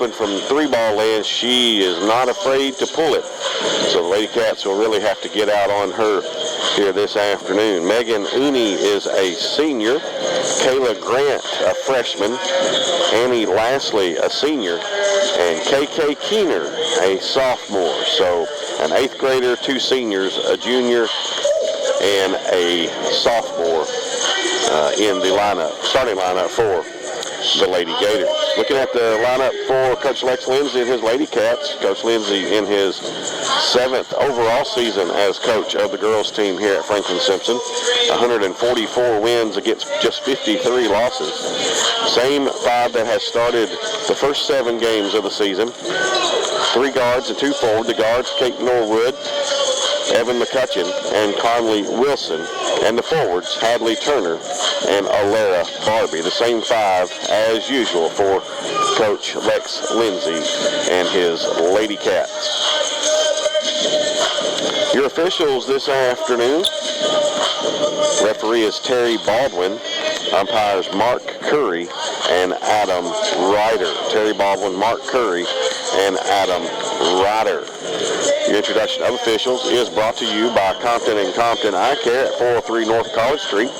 open from 3-ball land. She is not afraid to pull it. So the Lady Cats will really have to get out on her here this afternoon. Megan Uni is a senior. Kayla Grant, a freshman. Annie Lastly, a senior. And KK Keener, a sophomore. So an 8th grader, 2 seniors, a junior, and a sophomore in the starting lineup for the Lady Gators. Looking at the lineup for Coach Lex Lindsay and his Lady Cats. Coach Lindsay in his 7th overall season as coach of the girls team here at Franklin Simpson. 144 wins against just 53 losses. Same 5 that has started the first 7 games of the season. 3 guards and 2 forward. The guards, Kate Norwood, Evan McCutcheon, and Conley Wilson. And the forwards, Hadley Turner and Alara Barbie. The same 5 as usual for Coach Lex Lindsay and his Lady Cats. Your officials this afternoon. Referee is Terry Baldwin. Umpires Mark Curry and Adam Ryder. Terry Baldwin, Mark Curry, and Adam Ryder. Your introduction of officials is brought to you by Compton & Compton Eye Care at 403 North College Street.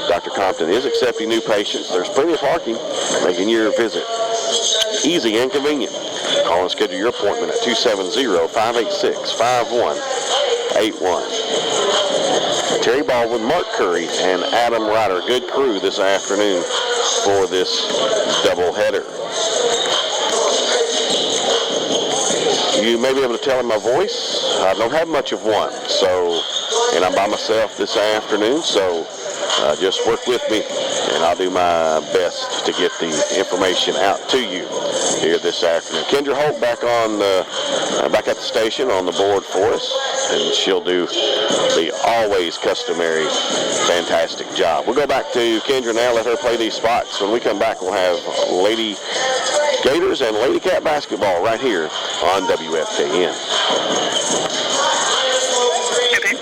Dr. Compton is accepting new patients. There's plenty of parking, making your visit easy and convenient. Call and schedule your appointment at 270-586-5181. Terry Baldwin, Mark Curry, and Adam Ryder. Good crew this afternoon for this doubleheader. You may be able to tell in my voice, I don't have much of one, and I'm by myself this afternoon, so just work with me, and I'll do my best to get the information out to you here this afternoon. Kendra Holt back at the station on the board for us, and she'll do the always customary fantastic job. We'll go back to Kendra now, let her play these spots. When we come back, we'll have Lady Gators and Lady Cat basketball right here on WFKN. Okay.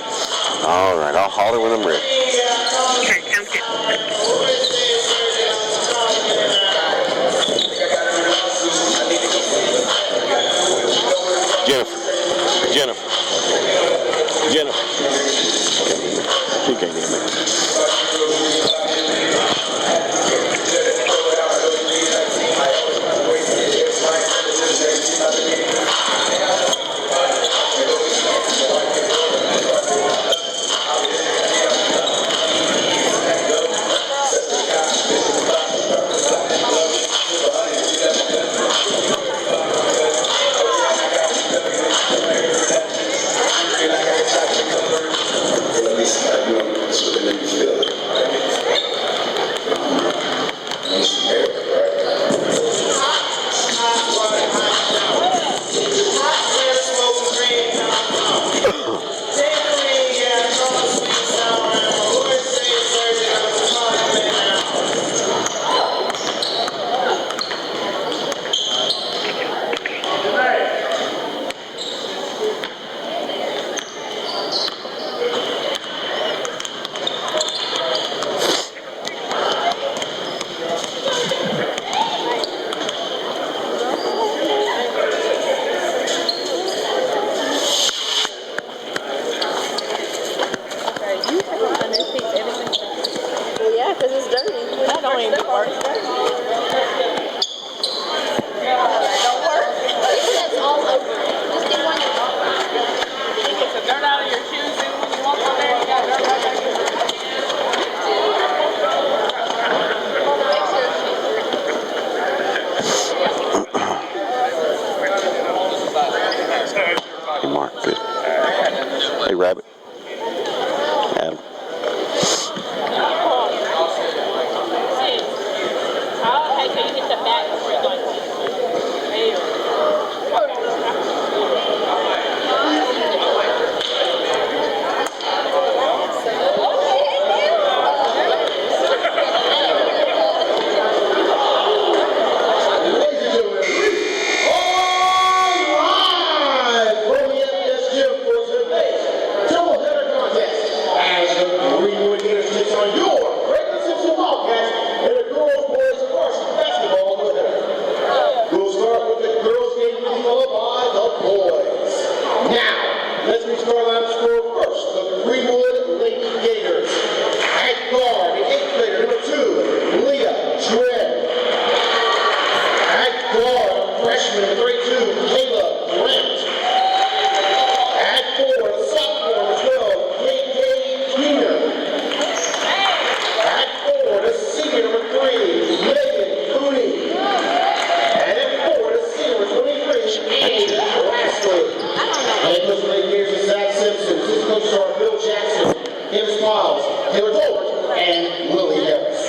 All right, I'll holler when I'm ready. Okay, sounds good. Jennifer. She can't hear me. freshman, number 32, Kayla Grant. At 4, the sophomore, number 12, KK Keener. At 4, the senior, number 3, Megan Cooney. And at 4, the senior, number 23, Amy Lashley. And coach of Lady Gators is Zach Simpson. His coaches are Bill Jackson, Kim Miles, Taylor Gold, and Willie Harris.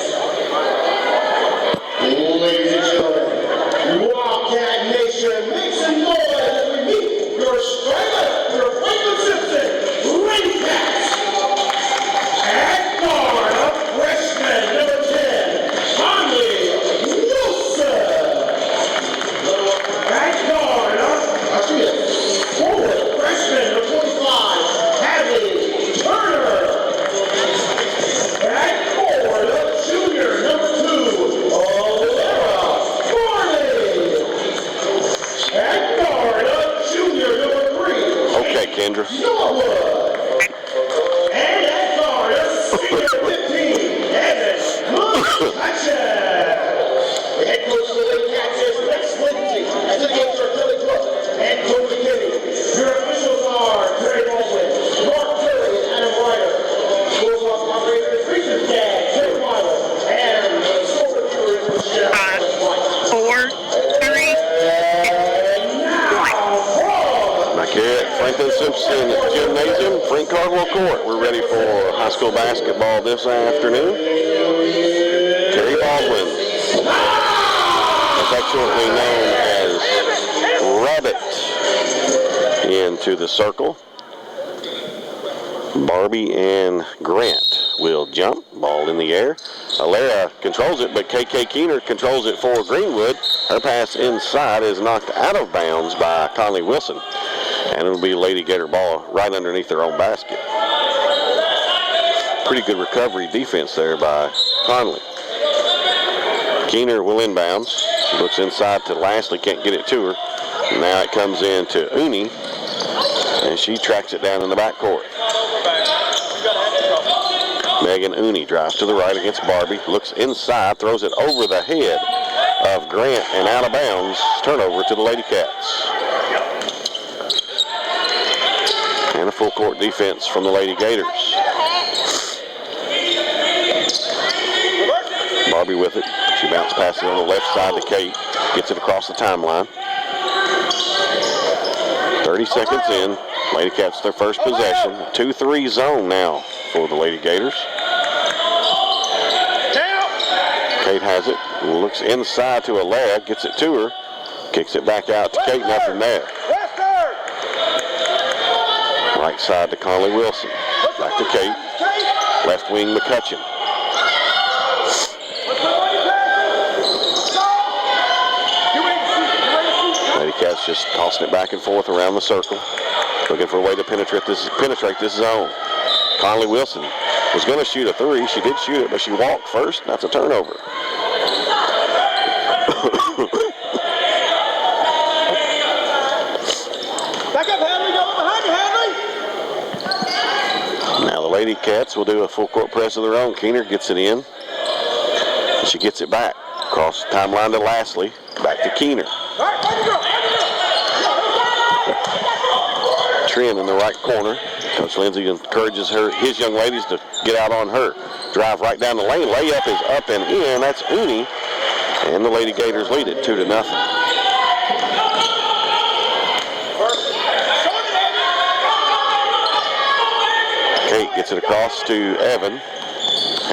Ladies and gentlemen, Wildcat Nation, make some noise as we meet your striker, your Franklin Simpson, Lady Cats. At guard, a freshman, number 10, Conley Wilson. At guard, forward, freshman, number 25, Hadley Turner. At forward, a junior, number 2, Olera Farley. At guard, a junior, number 3. Okay, Kendra. Norwood. And at guard, a senior, 15, Evan Hutchins. The head coach of the Lady Cats is Rex Lindsay. As the games are Kelly Cook and Cody Kinney. Your officials are Terry Baldwin, Mark Curry, and Adam Ryder. Schools off operator is Richard Dad, Terry Weiler, and the score reviewer is Michelle White. 4, 3, And now, from Back here at Franklin Simpson Gymnasium, Frank Cardwell Court. We're ready for high school basketball this afternoon. Terry Baldwin, affectionately known as Rabbit, into the circle. Barbie and Grant will jump. Ball in the air. Alera controls it, but KK Keener controls it for Greenwood. Her pass inside is knocked out of bounds by Conley Wilson. And it'll be Lady Gator ball right underneath their own basket. Pretty good recovery defense there by Conley. Keener will inbounds. She looks inside to Lashley, can't get it to her. Now it comes in to Uni, and she tracks it down in the backcourt. Megan Uni drives to the right against Barbie, looks inside, throws it over the head of Grant and out of bounds. Turnover to the Lady Cats. And a full court defense from the Lady Gators. Barbie with it. She bounce passes on the left side to Kate. Gets it across the timeline. 30 seconds in. Lady Cats their first possession. 2-3 zone now for the Lady Gators. Kate has it. Looks inside to Alea. Gets it to her. Kicks it back out to Kate. Nothing there. Right side to Conley Wilson. Back to Kate. Left wing McCutcheon. Lady Cats just tossing it back and forth around the circle. Looking for a way to penetrate this zone. Conley Wilson was going to shoot a three. She did shoot it, but she walked first. That's a turnover. back up, Henry. Go behind you, Henry. Now the Lady Cats will do a full court press of their own. Keener gets it in. And she gets it back. Across the timeline to Lashley. Back to Keener. Trin in the right corner. Coach Lindsay encourages his young ladies to get out on her. Drive right down the lane. Layup is up and in. That's Uni. And the Lady Gators lead it 2-0. Kate gets it across to Evan.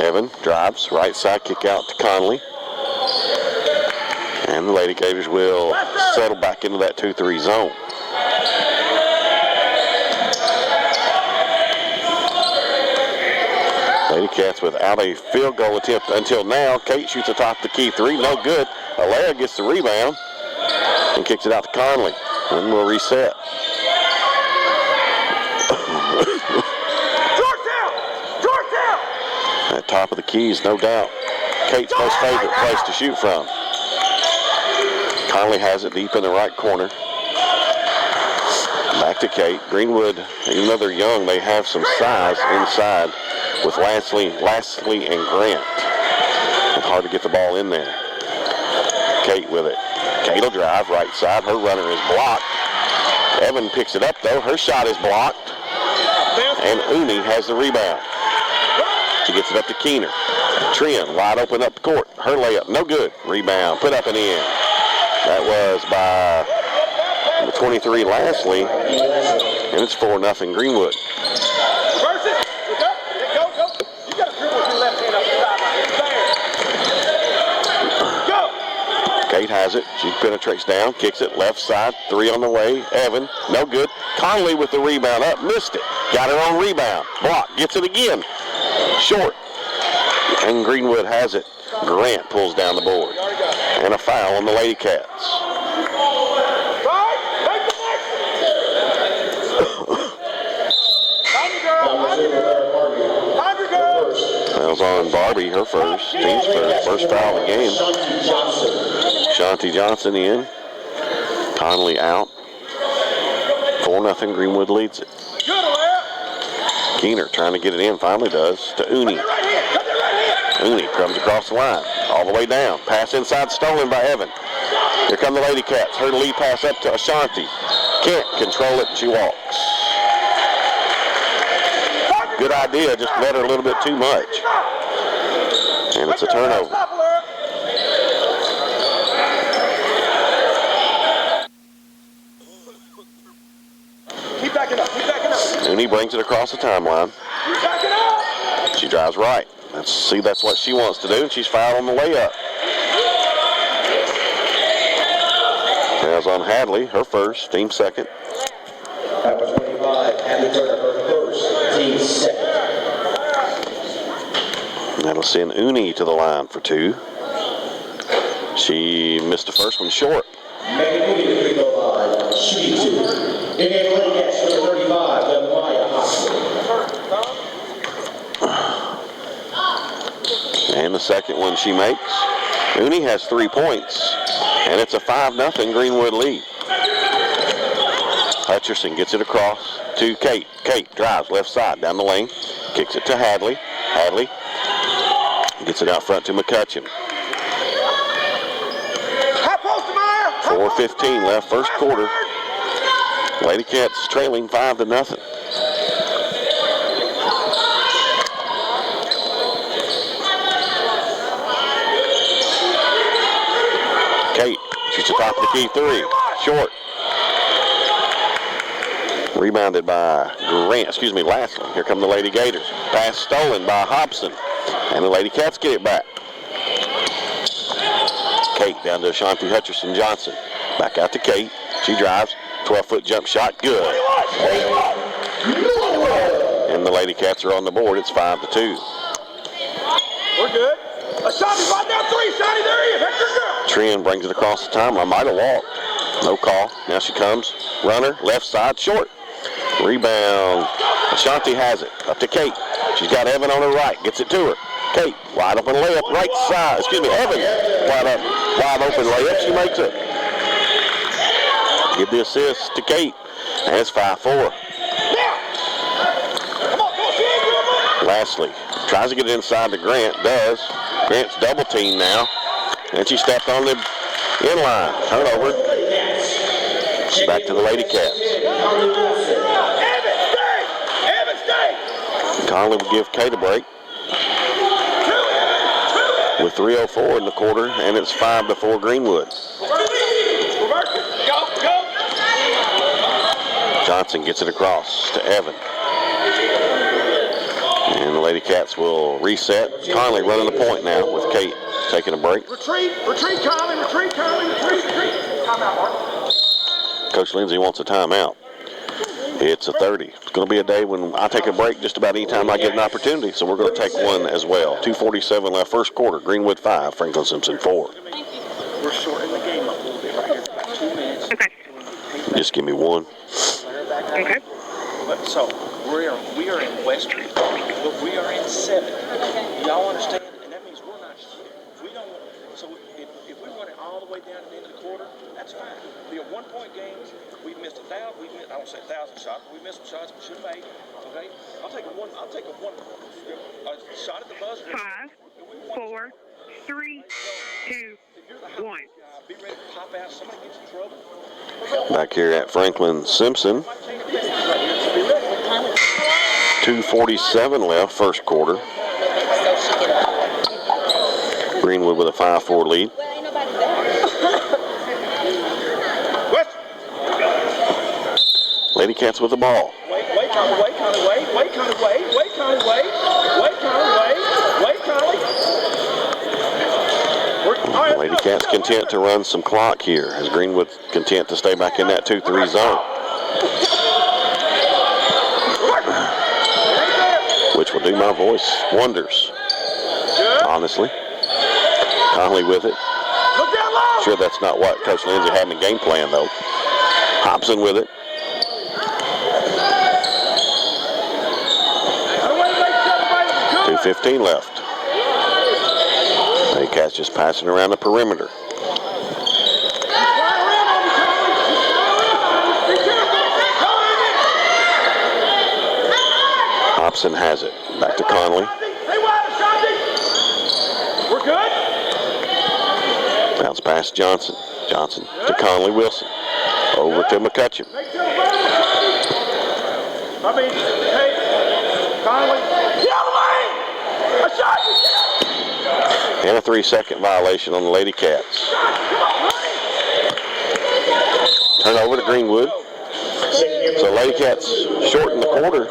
Evan drives. Right side kick out to Conley. And the Lady Gators will settle back into that 2-3 zone. Lady Cats without a field goal attempt until now. Kate shoots a top the key three. No good. Alea gets the rebound and kicks it out to Conley. And we'll reset. Georgetown! At top of the keys, no doubt. Kate's most favorite place to shoot from. Conley has it deep in the right corner. Back to Kate. Greenwood, even though they're young, they have some size inside with Lashley and Grant. It's hard to get the ball in there. Kate with it. Kate will drive right side. Her runner is blocked. Evan picks it up, though. Her shot is blocked. And Uni has the rebound. She gets it up to Keener. Trin wide open up the court. Her layup, no good. Rebound, put up and in. That was by number 23, Lastly. And it's 4-0 Greenwood. Kate has it. She penetrates down, kicks it left side. 3 on the way. Evan, no good. Conley with the rebound up, missed it. Got her on rebound. Block, gets it again. Short. And Greenwood has it. Grant pulls down the board. And a foul on the Lady Cats. Fouls on Barbie, her first. Team's first foul of the game. Shanti Johnson in. Conley out. 4-0 Greenwood leads it. Keener trying to get it in, finally does, to Uni. Uni comes across the line, all the way down. Pass inside, stolen by Evan. Here come the Lady Cats. Her lead pass up to Ashanti. Can't control it, and she walks. Good idea, just let her a little bit too much. And it's a turnover. Keep backing up. Uni brings it across the timeline. She drives right. That's what she wants to do, and she's fouled on the way up. Fouls on Hadley, her first, team second. Number 25, Hadley Turner, her first, team second. That'll send Uni to the line for 2. She missed the first one short. Megan Uni to the free throw line, shooting 2. Indiana Lady Cats, number 35, Maya Hospital. And the second one she makes. Uni has 3 points, and it's a 5-0 Greenwood lead. Hutcherson gets it across to Kate. Kate drives left side down the lane, kicks it to Hadley. Hadley gets it out front to McCutcheon. 4:15 left, first quarter. Lady Cats trailing 5-0. Kate shoots the top of the key 3. Short. Rebounded by Lastly. Here come the Lady Gators. Pass stolen by Hobson. And the Lady Cats get it back. Kate down to Ashanti Hutcherson Johnson. Back out to Kate. She drives. 12-foot jump shot. Good. And the Lady Cats are on the board. It's 5-2. We're good. Ashanti right down 3. Ashanti, there he is. That's your girl. Trin brings it across the timeline. Might have walked. No call. Now she comes. Runner, left side, short. Rebound. Ashanti has it. Up to Kate. She's got Evan on her right. Gets it to her. Kate, wide open layup, right side. Evan, wide open layup. She makes it. Give the assist to Kate. And it's 5-4. Lastly, tries to get it inside to Grant. Does. Grant's double team now. And she stepped on the inline. Turnover. Back to the Lady Cats. Conley will give Kate a break. With 3:04 in the quarter, and it's 5-4 Greenwood. Johnson gets it across to Evan. And the Lady Cats will reset. Conley running the point now with Kate taking a break. Retreat, Conley, retreat. Timeout, Mark. Coach Lindsay wants a timeout. It's a 30. It's going to be a day when I take a break just about any time I get an opportunity, so we're going to take one as well. 2:47 left, first quarter. Greenwood 5, Franklin Simpson 4. We're shortening the game up a little bit right here. About 2 minutes. Okay. Just give me one. Okay. So we are in Western, but we are in 7th. Y'all understand? And that means we're not. We don't. So if we run it all the way down to the end of the quarter, that's fine. Be a 1-point game. We missed 1,000. I don't say 1,000 shots. But we missed some shots we should have made. Okay. I'll take a shot at the buzzer. 5, 4, 3, 2, 1. be ready to pop out. Somebody gets in trouble. Back here at Franklin Simpson. 2:47 left, first quarter. Greenwood with a 5-4 lead. Lady Cats with the ball. Wait, Conley, wait, Conley, wait, wait, Conley, wait, wait, Conley, wait, wait, Conley, wait, Conley. Lady Cats content to run some clock here as Greenwood content to stay back in that 2-3 zone, which will do my voice wonders, honestly. Conley with it. Sure that's not what Coach Lindsay had in the game plan, though. Hobson with it. .2:15 left. Lady Cats just passing around the perimeter. Hobson has it. Back to Conley. We're good. Bounce past Johnson. Johnson to Conley. Wilson. Over to McCutcheon. Hey, Conley. Get out of the lane! A shot! And a 3-second violation on the Lady Cats. Turnover to Greenwood. So Lady Cats shorten the quarter,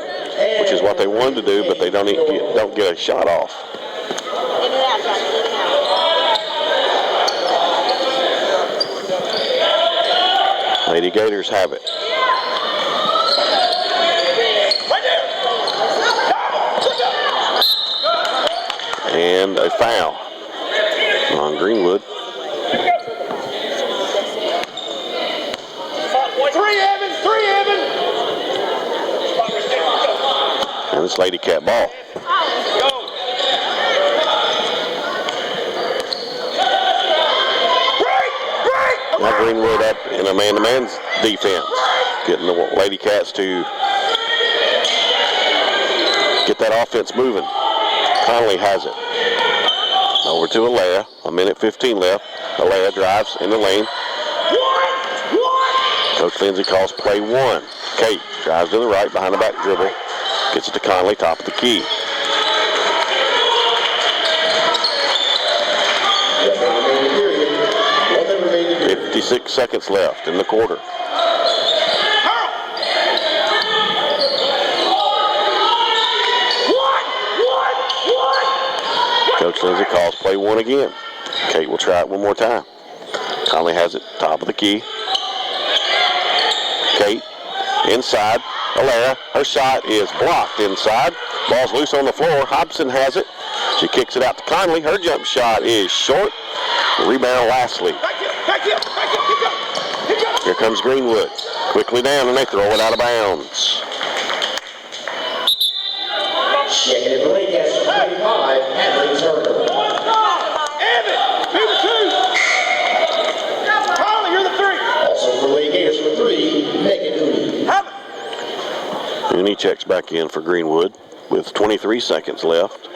which is what they wanted to do, but they don't get a shot off. Lady Gators have it. And a foul on Greenwood. Three, Evan! And it's Lady Cat ball. Go! Now Greenwood up in a man-to-man defense, getting the Lady Cats to get that offense moving. Conley has it. Over to Alea. 1:15 left. Alea drives in the lane. Coach Lindsay calls play 1. Kate drives to the right behind the back dribble. Gets it to Conley, top of the key. 56 seconds left in the quarter. Coach Lindsay calls play 1 again. Kate will try it one more time. Conley has it, top of the key. Kate, inside. Alara, her shot is blocked inside. Ball's loose on the floor. Hobson has it. She kicks it out to Conley. Her jump shot is short. Rebound Lastly. Here comes Greenwood. Quickly down, and they throw it out of bounds. Checking it for Lady Cats, 25, Hadley Turner. Evan, 2-2. Conley, you're the 3. Also for Lady Gators for 3, Megan Uni. Uni checks back in for Greenwood with 23 seconds left.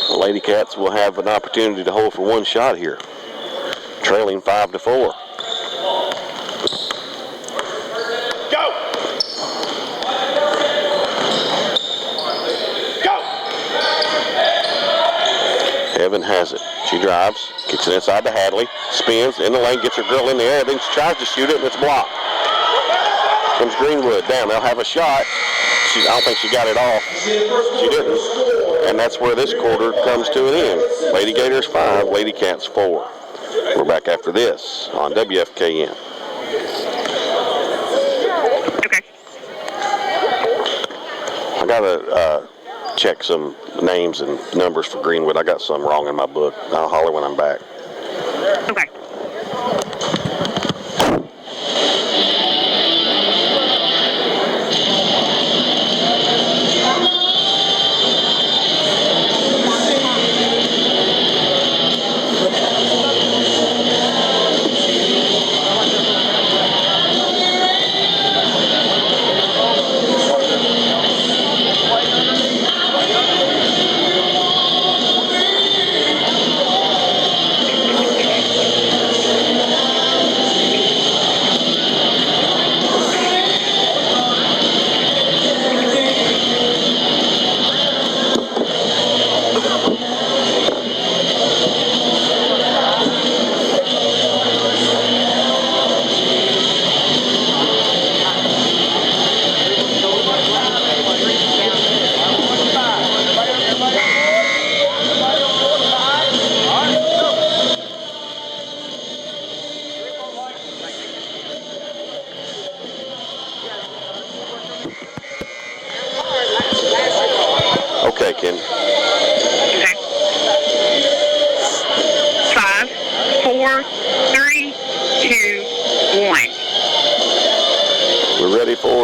The Lady Cats will have an opportunity to hold for one shot here, trailing 5-4. Evan has it. She drives, kicks it inside to Hadley, spins in the lane, gets her girl in the air, then she tries to shoot it, and it's blocked. Comes Greenwood down. They'll have a shot. I don't think she got it off. She didn't. And that's where this quarter comes to an end. Lady Gators 5, Lady Cats 4. We're back after this on WFKN. Okay. I got to check some names and numbers for Greenwood. I got some wrong in my book. I'll holler when I'm back. Okay.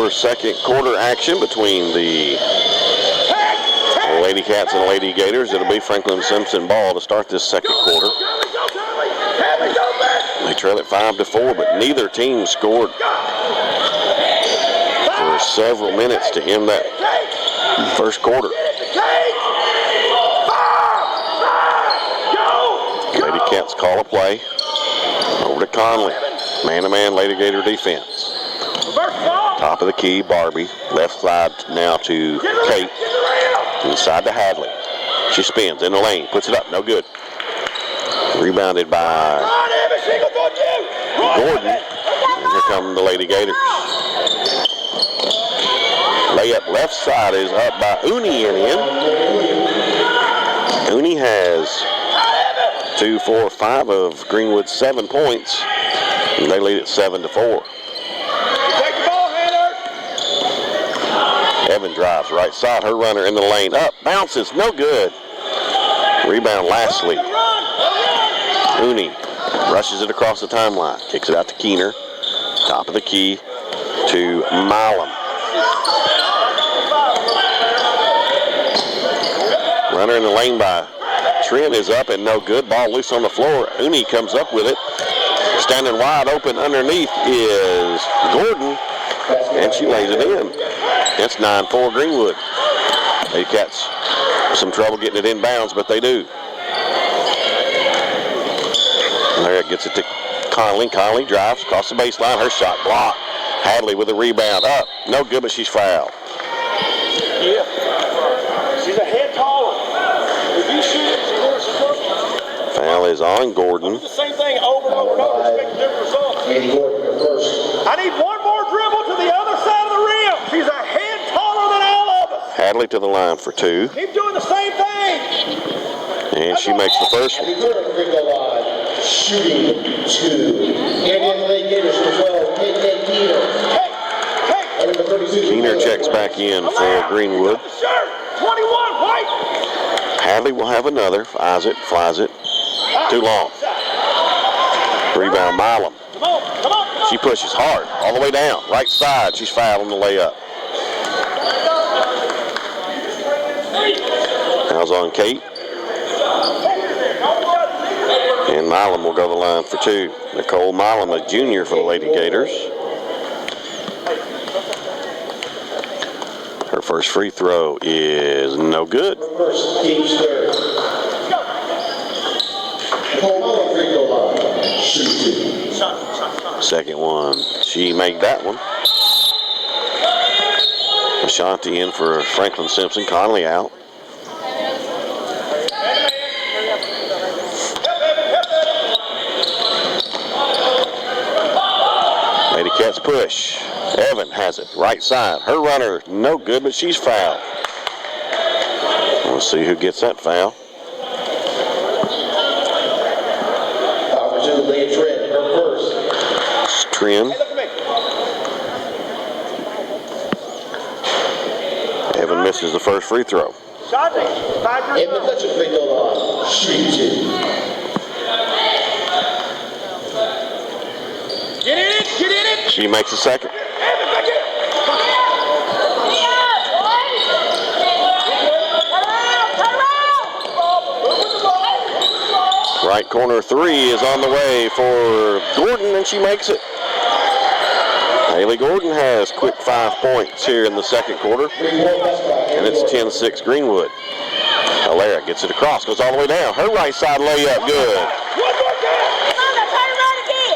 for second quarter action between the Lady Cats and Lady Gators. It'll be Franklin Simpson ball to start this second quarter. They trail it 5-4, but neither team scored for several minutes to end that first quarter. Lady Cats call a play. Over to Conley. Man-to-man Lady Gator defense. Top of the key, Barbie. Left side now to Kate. Inside to Hadley. She spins in the lane. Puts it up. No good. Rebounded by Gordon. And here come the Lady Gators. Layup left side is up by Uni and in. Uni has 2, 4, 5 of Greenwood's 7 points. And they lead it 7-4. Evan drives right side. Her runner in the lane. Up. Bounces. No good. Rebound Lastly. Uni rushes it across the timeline. Kicks it out to Keener. Top of the key to Milam. Runner in the lane by Trent is up and no good. Ball loose on the floor. Uni comes up with it. Standing wide open underneath is Gordon, and she lays it in. It's 9-4 Greenwood. Lady Cats some trouble getting it inbounds, but they do. There it gets it to Conley. Conley drives across the baseline. Her shot blocked. Hadley with a rebound. Up. No good, but she's fouled. Yeah. She's a head taller. If you shoot it, she's where she's supposed to. Foul is on Gordon. Do the same thing over and over and over. Expect different results. I need one more dribble to the other side of the rim. She's a head taller than all of us. Hadley to the line for 2. Keep doing the same thing. And she makes the first one. Shooting 2. Indian Lady Gators for 12. Kate Keener. Keener checks back in for Greenwood. 21, White. Hadley will have another. Flies it. Too long. Rebound Milam. Come on. She pushes hard all the way down. Right side. She's fouled on the layup. Fouls on Kate. And Milam will go to the line for 2. Nicole Milam, a junior for the Lady Gators. Her first free throw is no good. First team's third. Nicole Milam free throw line. Shoot 2. Second one, she made that one. Ashanti in for Franklin Simpson. Conley out. Lady Cats push. Evan has it. Right side. Her runner, no good, but she's fouled. We'll see who gets that foul. Opportunity Trent, her first. It's Trin. Evan misses the first free throw. Evan Fletcher free throw line. Shoot 2. Get in it. She makes the second. Right corner 3 is on the way for Gordon, and she makes it. Haley Gordon has quick 5 points here in the second quarter, and it's 10-6 Greenwood. Alara gets it across, goes all the way down. Her right side layup, good.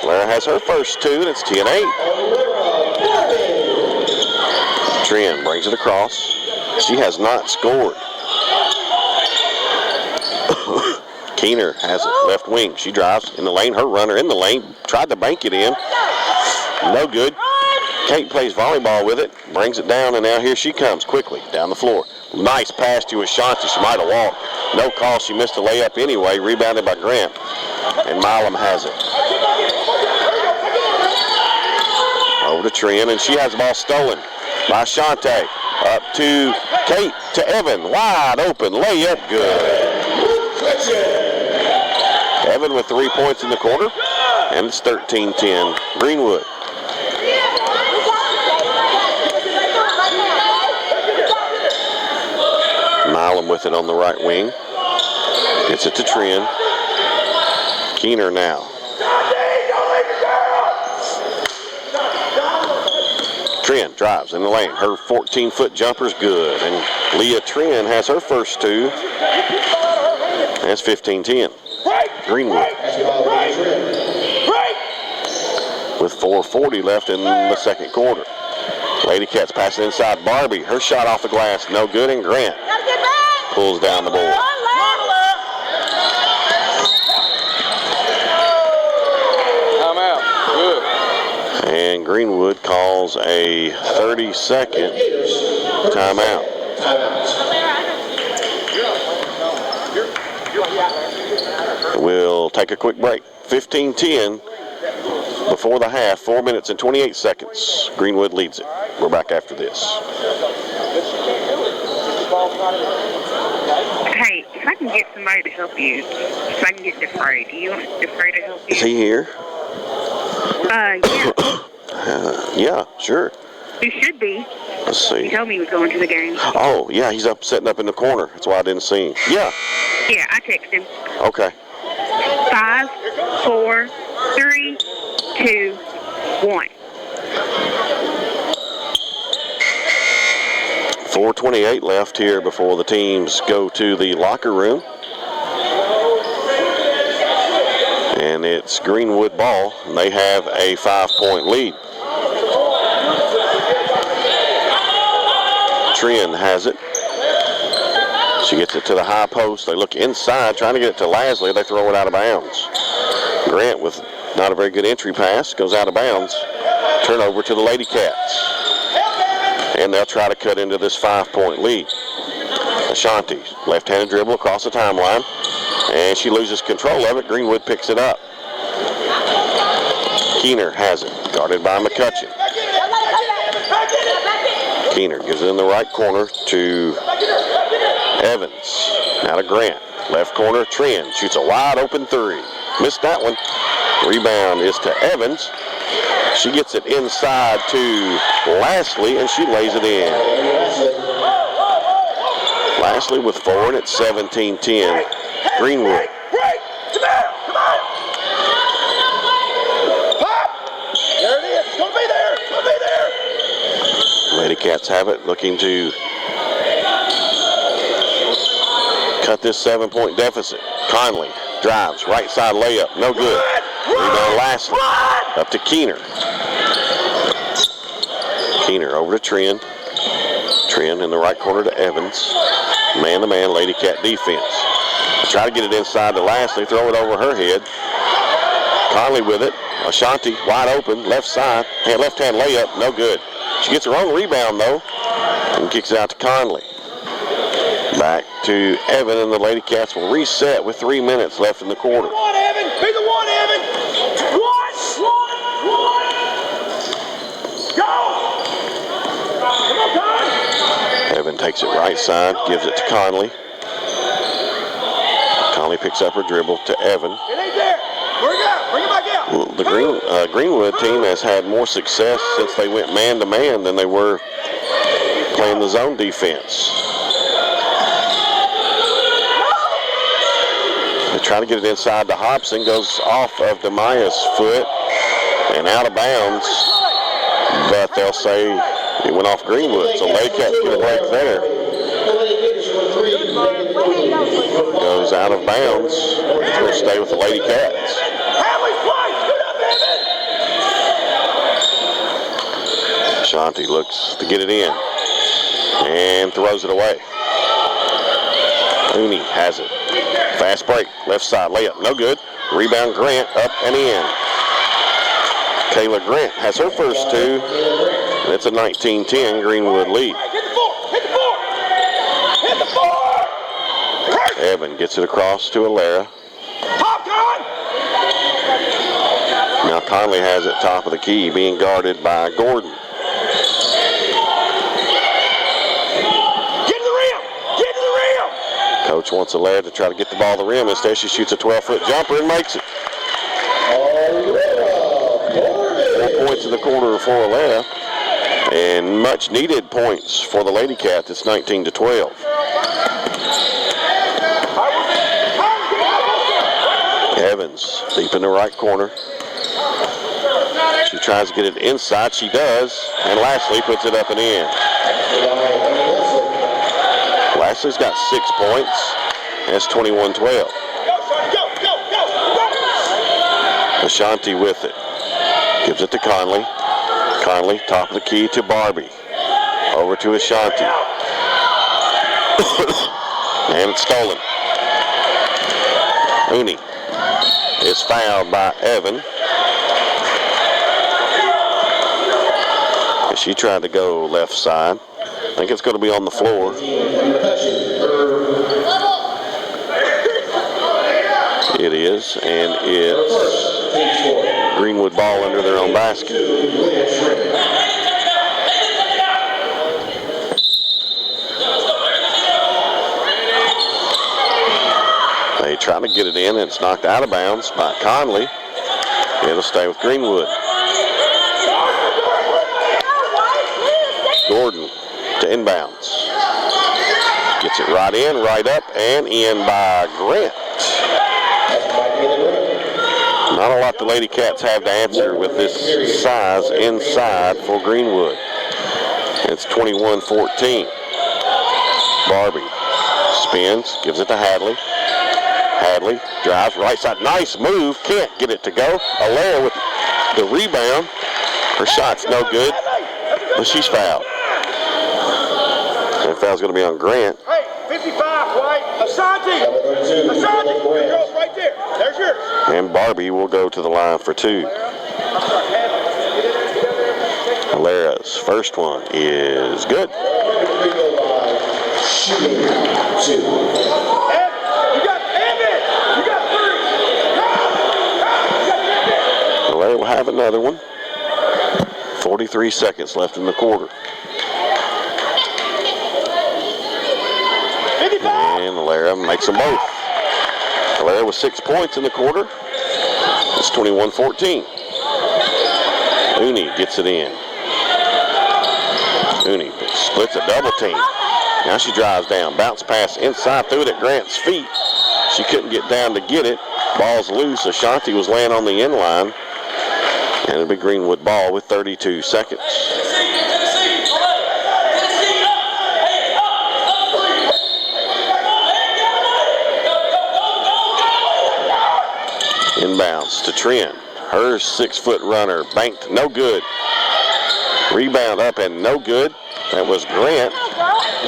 Alara has her first 2, and it's 10-8. Trin brings it across. She has not scored. Keener has it left wing. She drives in the lane. Her runner in the lane. Tried to bank it in. No good. Kate plays volleyball with it. Brings it down, and now here she comes quickly down the floor. Nice pass to Ashanti. She might have walked. No call. She missed a layup anyway. Rebounded by Grant. And Milam has it. Over to Trin, and she has the ball stolen by Shante. Up to Kate, to Evan. Wide open. Layup good. Evan with 3 points in the quarter, and it's 13-10 Greenwood. with it on the right wing. Gets it to Trin. Keener now. Trin drives in the lane. Her 14-foot jumper's good. And Leah Trin has her first two. That's 15-10. Greenwood. With 4:40 left in the second quarter. Lady Cats passing inside Barbie. Her shot off the glass, no good, and Grant pulls down the board. Timeout. Good. And Greenwood calls a 30-second timeout. We'll take a quick break. 15-10 before the half. 4 minutes and 28 seconds. Greenwood leads it. We're back after this. Hey, if I can get somebody to help you, if I can get DeFrey, do you want DeFrey to help you? Is he here? Yeah. Yeah, sure. He should be. Let's He see. told me he was going to the game. Oh, yeah, he's sitting up in the corner. That's why I didn't see him. Yeah. Yeah, I texted him. Okay. 5, 4, 3, 2, 1. 4:28 left here before the teams go to the locker room. And it's Greenwood ball, and they have a 5-point lead. Trin has it. She gets it to the high post. They look inside, trying to get it to Lasley. They throw it out of bounds. Grant with not a very good entry pass, goes out of bounds. Turnover to the Lady Cats. And they'll try to cut into this 5-point lead. Ashanti, left-handed dribble across the timeline. And she loses control of it. Greenwood picks it up. Keener has it, guarded by McCutcheon. Keener gives it in the right corner to Evans. Now to Grant. Left corner, Trin shoots a wide open three. Missed that one. Rebound is to Evans. She gets it inside to Lasley, and she lays it in. Lasley with 4, and it's 17-10. Greenwood. There it is. It's going to be there. It's going to be there. Lady Cats have it, looking to cut this 7-point deficit. Conley drives, right side layup, no good. Rebound Lasley, up to Keener. Keener over to Trin. Trin in the right corner to Evans. Man-to-man Lady Cat defense. Try to get it inside to Lasley, throw it over her head. Conley with it. Ashanti wide open, left side, left-hand layup, no good. She gets her own rebound though, and kicks it out to Conley. Back to Evan, and the Lady Cats will reset with 3 minutes left in the quarter. Come on, Evan. Be the one, Evan. One. Go. Come on, Con. Evan takes it right side, gives it to Conley. Conley picks up her dribble to Evan. It ain't there. Bring it out. Bring it back out. The Greenwood team has had more success since they went man-to-man than they were playing the zone defense. They try to get it inside to Hobson, goes off of Demaya's foot and out of bounds, but they'll say it went off Greenwood, so Lady Cats get a break there. Goes out of bounds. It's going to stay with the Lady Cats. Ashanti looks to get it in and throws it away. Uni has it. Fast break, left side layup, no good. Rebound Grant, up and in. Kayla Grant has her first two. It's a 19-10 Greenwood lead. Evan gets it across to Alara. Now Conley has it top of the key, being guarded by Gordon. Get to the rim! Get to the rim! Coach wants Alara to try to get the ball to the rim. Instead, she shoots a 12-foot jumper and makes it. 4 points in the quarter for Alara, and much needed points for the Lady Cats. It's 19-12. Evans, deep in the right corner. She tries to get it inside. She does. And Lashley puts it up and in. Lashley's got 6 points. That's 21-12. Ashanti with it. Gives it to Conley. Conley, top of the key to Barbie. Over to Ashanti. And it's stolen. Uni is fouled by Evan. She tried to go left side. I think it's going to be on the floor. It is, and it's Greenwood ball under their own basket. They try to get it in, and it's knocked out of bounds by Conley. It'll stay with Greenwood. Gordon to inbounds. Gets it right in, right up, and in by Grant. Not a lot the Lady Cats have to answer with this size inside for Greenwood. It's 21-14. Barbie spins, gives it to Hadley. Hadley drives right side. Nice move. Can't get it to go. Alaire with the rebound. Her shot's no good, but she's fouled. That foul's going to be on Grant. Hey, 55, White. Ashanti! Ashanti! Girls right there. There's yours. And Barbie will go to the line for 2. Alaire's first one is good. Shooting 2. Alaire will have another one. 43 seconds left in the quarter. And Alaire makes them both. Alaire with 6 points in the quarter. It's 21-14. Uni gets it in. Uni splits a double team. Now she drives down. Bounce pass inside, threw it at Grant's feet. She couldn't get down to get it. Ball's loose. Ashanti was laying on the end line. And it'll be Greenwood ball with 32 seconds. Inbounds to Trent. Her 6-foot runner banked, no good. Rebound up and no good. That was Grant.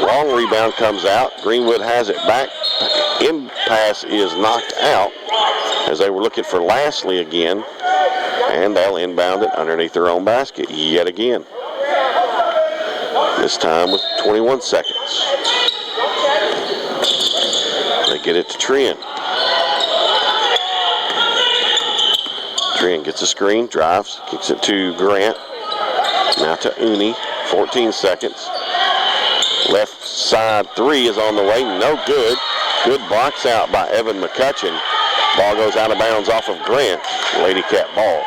Long rebound comes out. Greenwood has it back. In pass is knocked out as they were looking for Lashley again. And they'll inbound it underneath their own basket yet again. This time with 21 seconds. They get it to Trent. Trent gets a screen, drives, kicks it to Grant. Now to Uni, 14 seconds. Left side 3 is on the way, no good. Good box out by Evan McCutcheon. Ball goes out of bounds off of Grant. Lady Cat ball.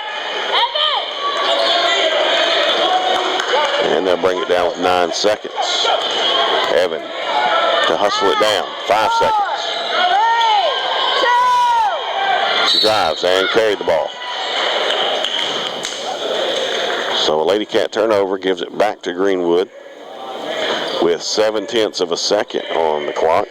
And they'll bring it down with 9 seconds. Evan to hustle it down, 5 seconds. She drives and carried the ball. So a Lady Cat turnover gives it back to Greenwood with 0.7 of a second on the clock.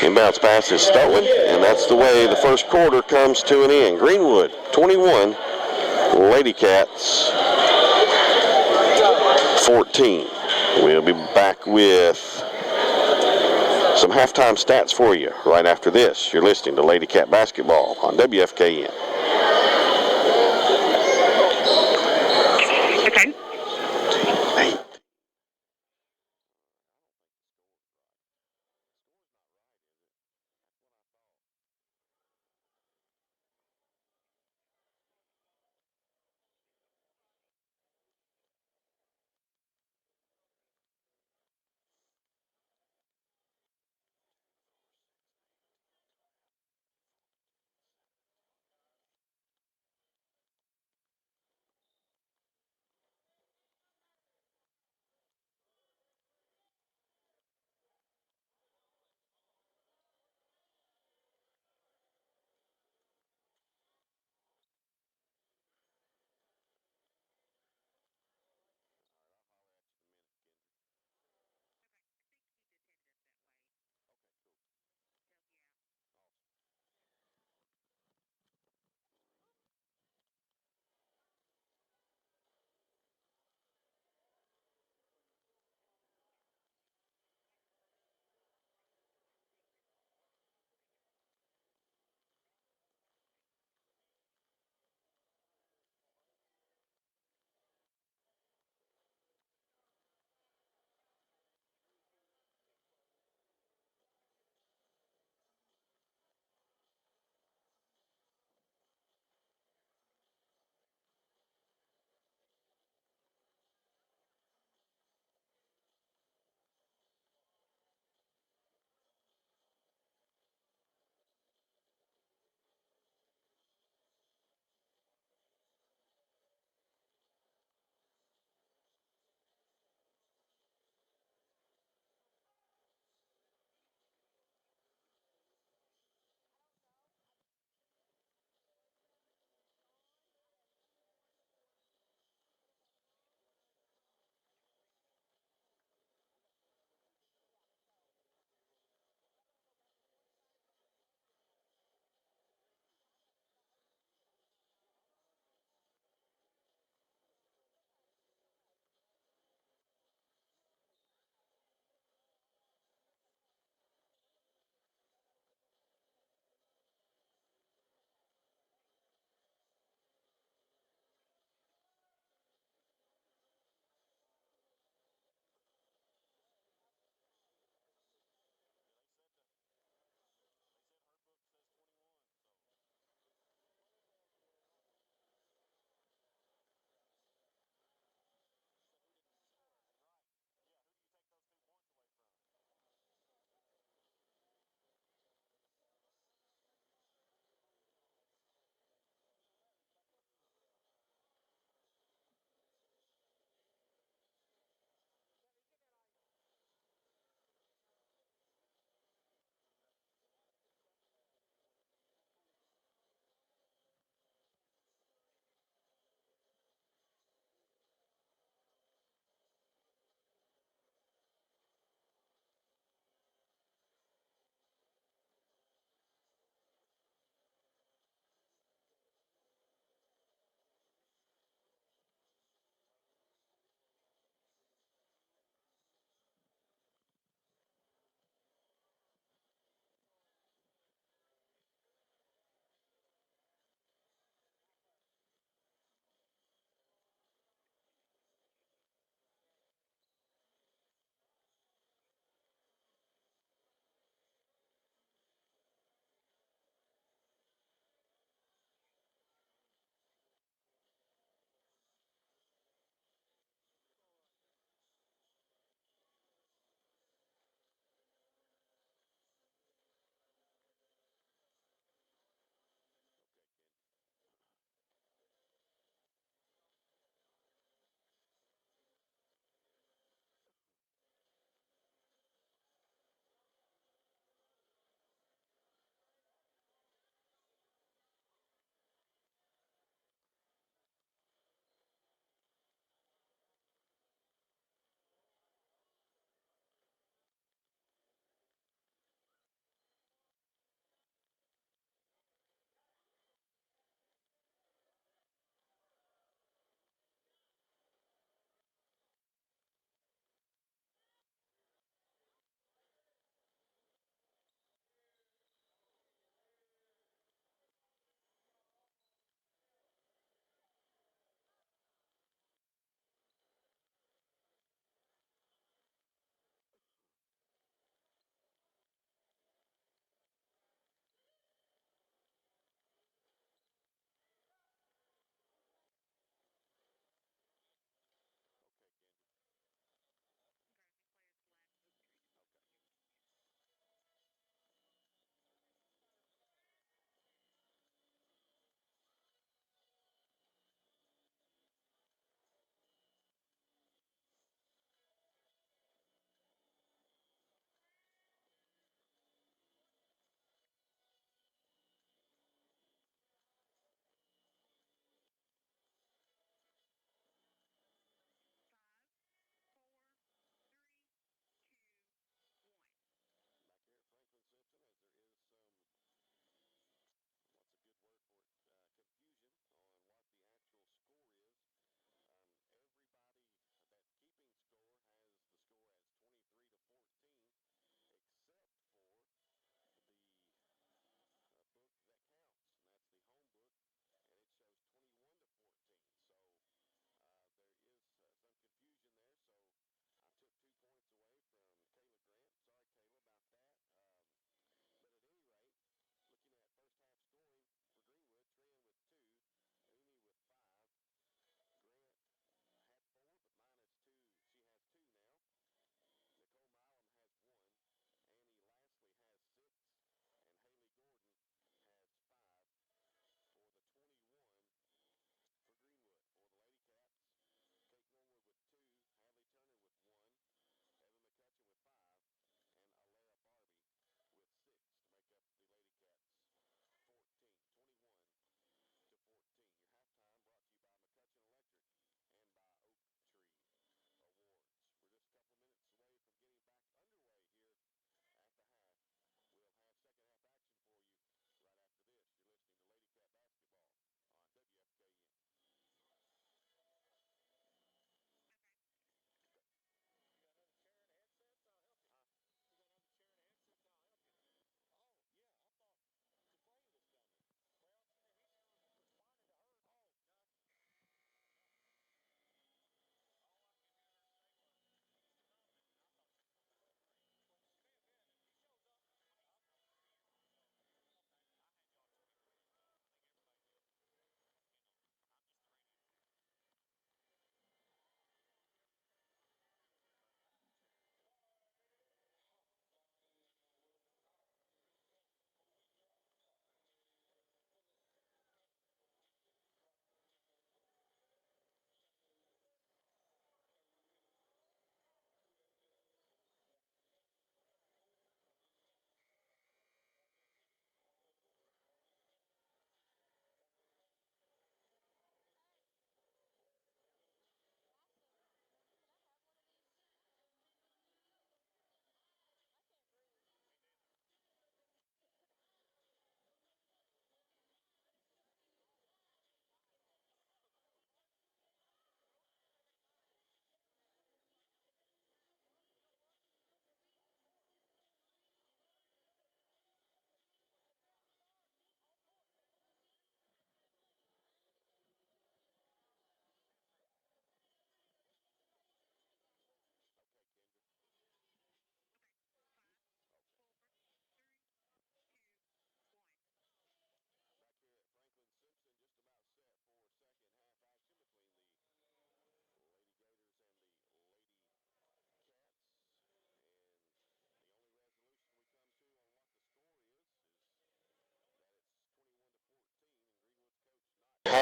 Inbounds pass is stolen, and that's the way the first quarter comes to an end. Greenwood, 21. Lady Cats, 14. We'll be back with some halftime stats for you right after this. You're listening to Lady Cat Basketball on WFKN. Okay.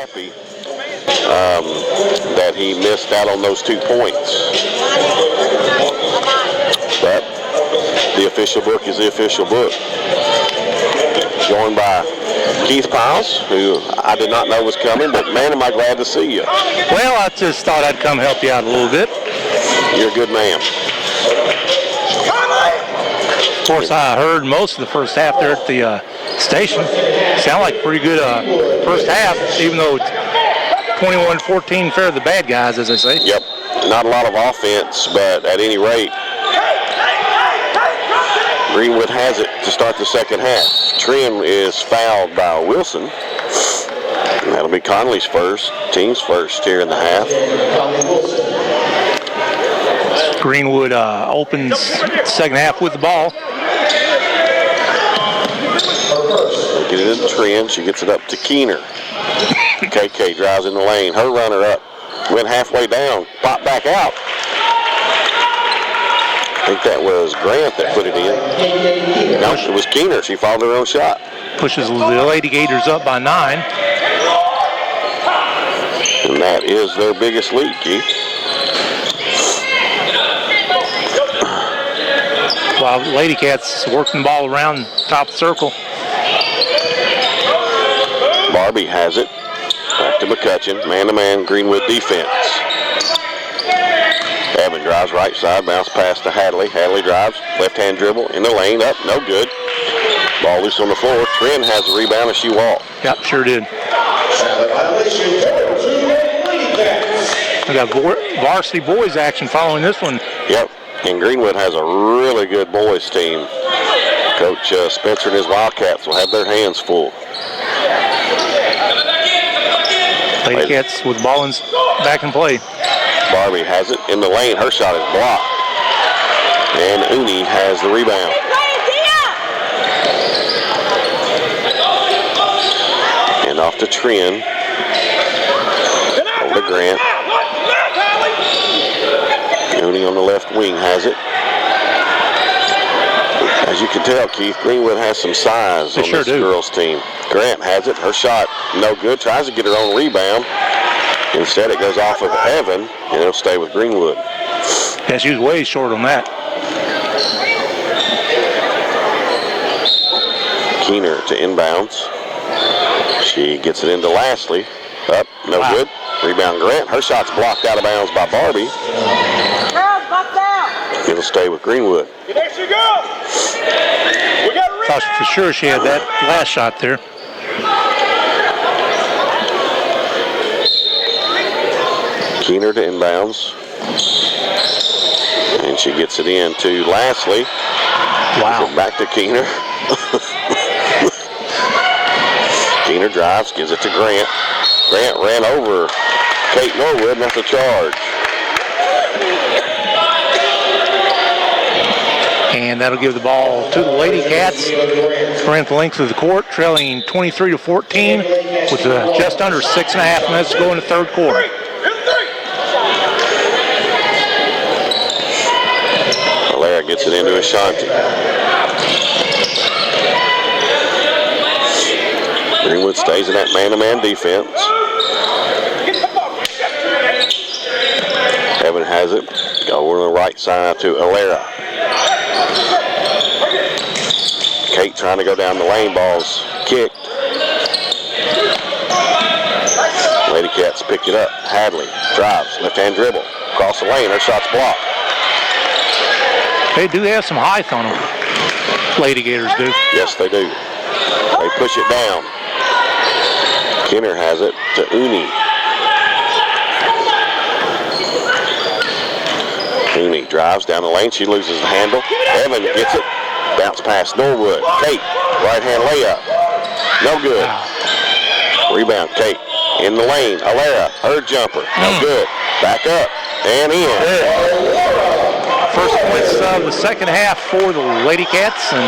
happy that he missed out on those 2 points. But the official book is the official book. Joined by Keith Piles, who I did not know was coming, but man, am I glad to see you. Well, I just thought I'd come help you out a little bit. You're a good man. Of course, I heard most of the first half there at the station. Sounded like a pretty good first half, even though it's 21-14 fair to the bad guys, as they say. Yep. Not a lot of offense, but at any rate, Greenwood has it to start the second half. Trin is fouled by Wilson. And that'll be Conley's first, team's first here in the half. Greenwood opens second half with the ball. They get it into Trin. She gets it up to Keener. KK drives in the lane. Her runner up. Went halfway down. Popped back out. I think that was Grant that put it in. No, it was Keener. She fouled her own shot. Pushes the Lady Gators up by 9. And that is their biggest lead, Keith. While Lady Cats working the ball around top circle. Barbie has it. Back to McCutcheon. Man-to-man Greenwood defense. Evan drives right side. Bounce pass to Hadley. Hadley drives. Left-hand dribble. In the lane. Up. No good. Ball loose on the floor. Trin has the rebound as she walked. Yep, sure did. We got varsity boys action following this one. Yep. And Greenwood has a really good boys team. Coach Spencer and his Wildcats will have their hands full. Lady Cats with ball back in play. Barbie has it in the lane. Her shot is blocked. And Uni has the rebound. And off to Trin. Over to Grant. Uni on the left wing has it. As you can tell, Keith, Greenwood has some size on this girls' team. Grant has it. Her shot no good. Tries to get her own rebound. Instead, it goes off of Evan, and it'll stay with Greenwood. Yeah, she was way short on that. Keener to inbounds. She gets it into Lastly. Up, no good. Rebound Grant. Her shot's blocked out of bounds by Barbie. It'll stay with Greenwood. There she goes. We got a Thought for sure she had that last shot there. Keener to inbounds. And she gets it in to Lastly. Wow. Back to Keener. Keener drives, gives it to Grant. Grant ran over Kate Norwood, and that's a charge. And that'll give the ball to the Lady Cats. Ran the length of the court, trailing 23-14 with just under 6.5 minutes to go in the third quarter. Valera gets it into Ashanti. Greenwood stays in that man-to-man defense. Evan has it. Over on the right side to Alera. Kate trying to go down the lane. Ball's kicked. Lady Cats pick it up. Hadley drives. Left-hand dribble. Across the lane. Her shot's blocked. They do have some height on them. Lady Gators do. Yes, they do. They push it down. Keener has it to Uni. Uni drives down the lane. She loses the handle. Evan gets it. Bounce past Norwood. Kate, right-hand layup. No good. Rebound, Kate. In the lane. Alera, her jumper. No good. Back up. And in. First points of the second half for the Lady Cats and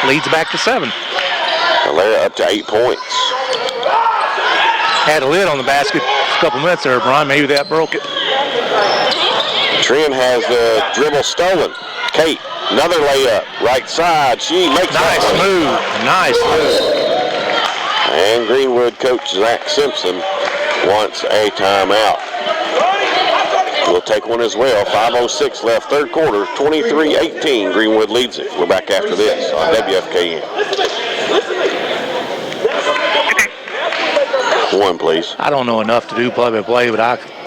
leads back to 7. Alera up to 8 points. Had a lid on the basket a couple minutes there, Brian. Maybe that broke it. Trin has the dribble stolen. Kate, another layup. Right side. She makes nice that move. Nice move. And Greenwood coach Zach Simpson wants a timeout. We'll take one as well. 5:06 left, third quarter, 23-18. Greenwood leads it. We're back after this on WFKN. One, please. I don't know enough to do play-by-play, but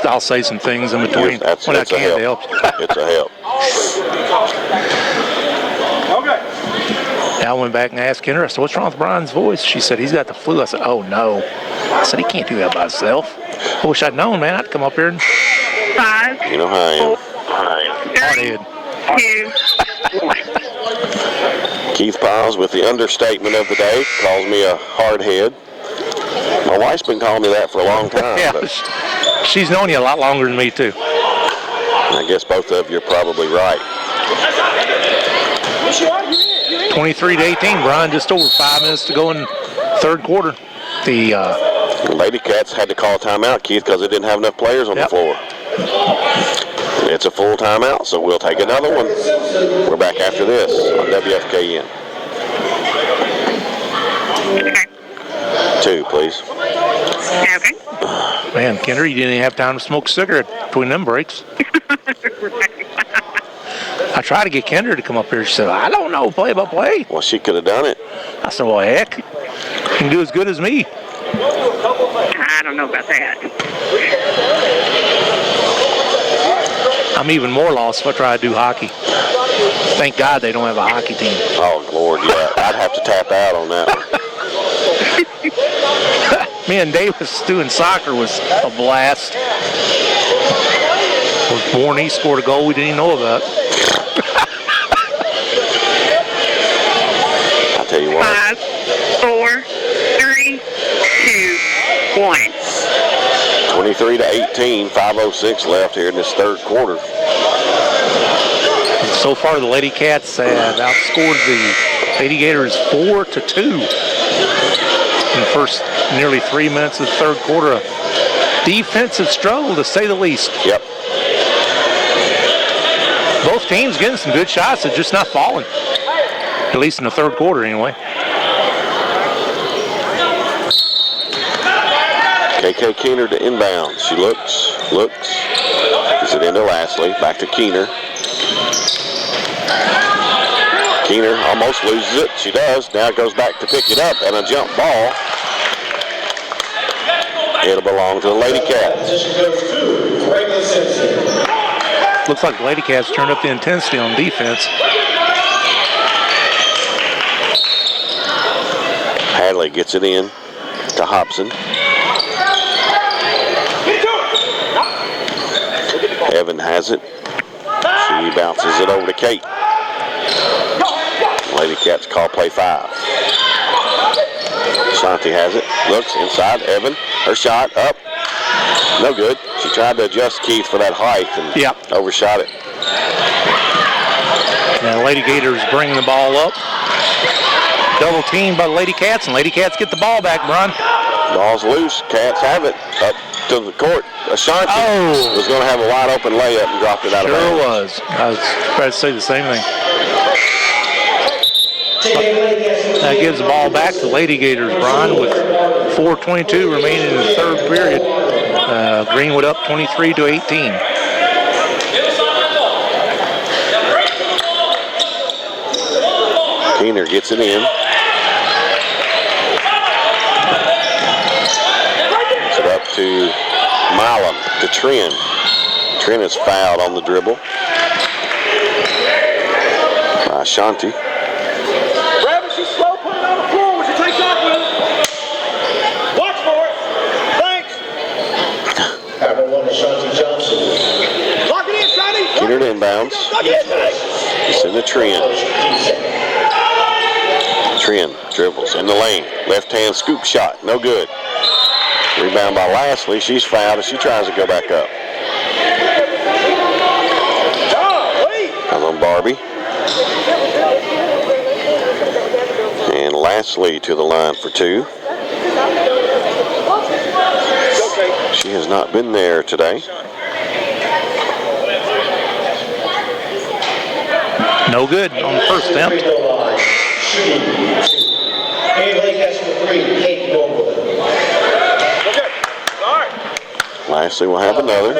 I'll say some things in between when I can to help. It's a help. I went back and asked Kendra, I said, what's wrong with Brian's voice? She said, he's got the flu. I said, oh, no. I said, he can't do that by himself. I wish I'd known, man. I'd come up here and... 5, You know how I am. 4, 3, 2, 1. Keith Piles with the understatement of the day. Calls me a hard head. My wife's been calling me that for a long time. Yeah, but she's known you a lot longer than me, too. I guess both of you are probably right. 23-18, Brian, just over 5 minutes to go in third quarter. The Lady Cats had to call a timeout, Keith, because they didn't have enough players on the floor. It's a full timeout, so we'll take another one. We're back after this on WFKN. 2, please. Okay. Man, Kendra, you didn't even have time to smoke a cigarette between them breaks. I tried to get Kendra to come up here. She said, I don't know play-by-play. Well, she could have done it. I said, well, heck, you can do as good as me. I don't know about that. I'm even more lost if I try to do hockey. Thank God they don't have a hockey team. Oh, Lord, yeah. I'd have to tap out on that one. Me and Davis doing soccer was a blast. Warren East scored a goal we didn't even know about. I'll tell you what. 5, 4, 3, 2, 1. 23-18, 5:06 left here in this third quarter. So far, the Lady Cats have outscored the Lady Gators 4-2 in the first nearly 3 minutes of the third quarter. A defensive struggle, to say the least. Yep. Both teams getting some good shots, they're just not falling. At least in the third quarter, anyway. KK Keener to inbound. She looks. Gets it into Lastly. Back to Keener. Keener almost loses it. She does. Now goes back to pick it up, and a jump ball. It'll belong to the Lady Cats. Looks like the Lady Cats turned up the intensity on defense. Hadley gets it in to Hobson. Evan has it. She bounces it over to Kate. Lady Cats call play 5. Shanti has it. Looks inside. Evan. Her shot up. No good. She tried to adjust Keith for that height and overshot it. Now Lady Gators bringing the ball up. Double teamed by the Lady Cats, and Lady Cats get the ball back, Brian. Ball's loose. Cats have it. Up to the court. Ashanti was going to have a wide open layup and dropped it out of bounds. Sure was. I was trying to say the same thing. That gives the ball back to Lady Gators, Brian, with 4:22 remaining in the third period. Greenwood up 23-18. Keener gets it in. Gets it up to Milam, to Trin. Trin is fouled on the dribble by Shanti. Rabbit, she's slow. Put it on the floor. Would you take that with it? Watch for it. Thanks. Number 1 is Shanti Johnson. Lock it in, Shanti. Keener inbounds. It's in the Trin. Trin dribbles in the lane. Left hand scoop shot. No good. Rebound by Lastly. She's fouled as she tries to go back up. Comes on Barbie. And Lastly to the line for 2. She has not been there today. No good on the first attempt. Lashley will have another.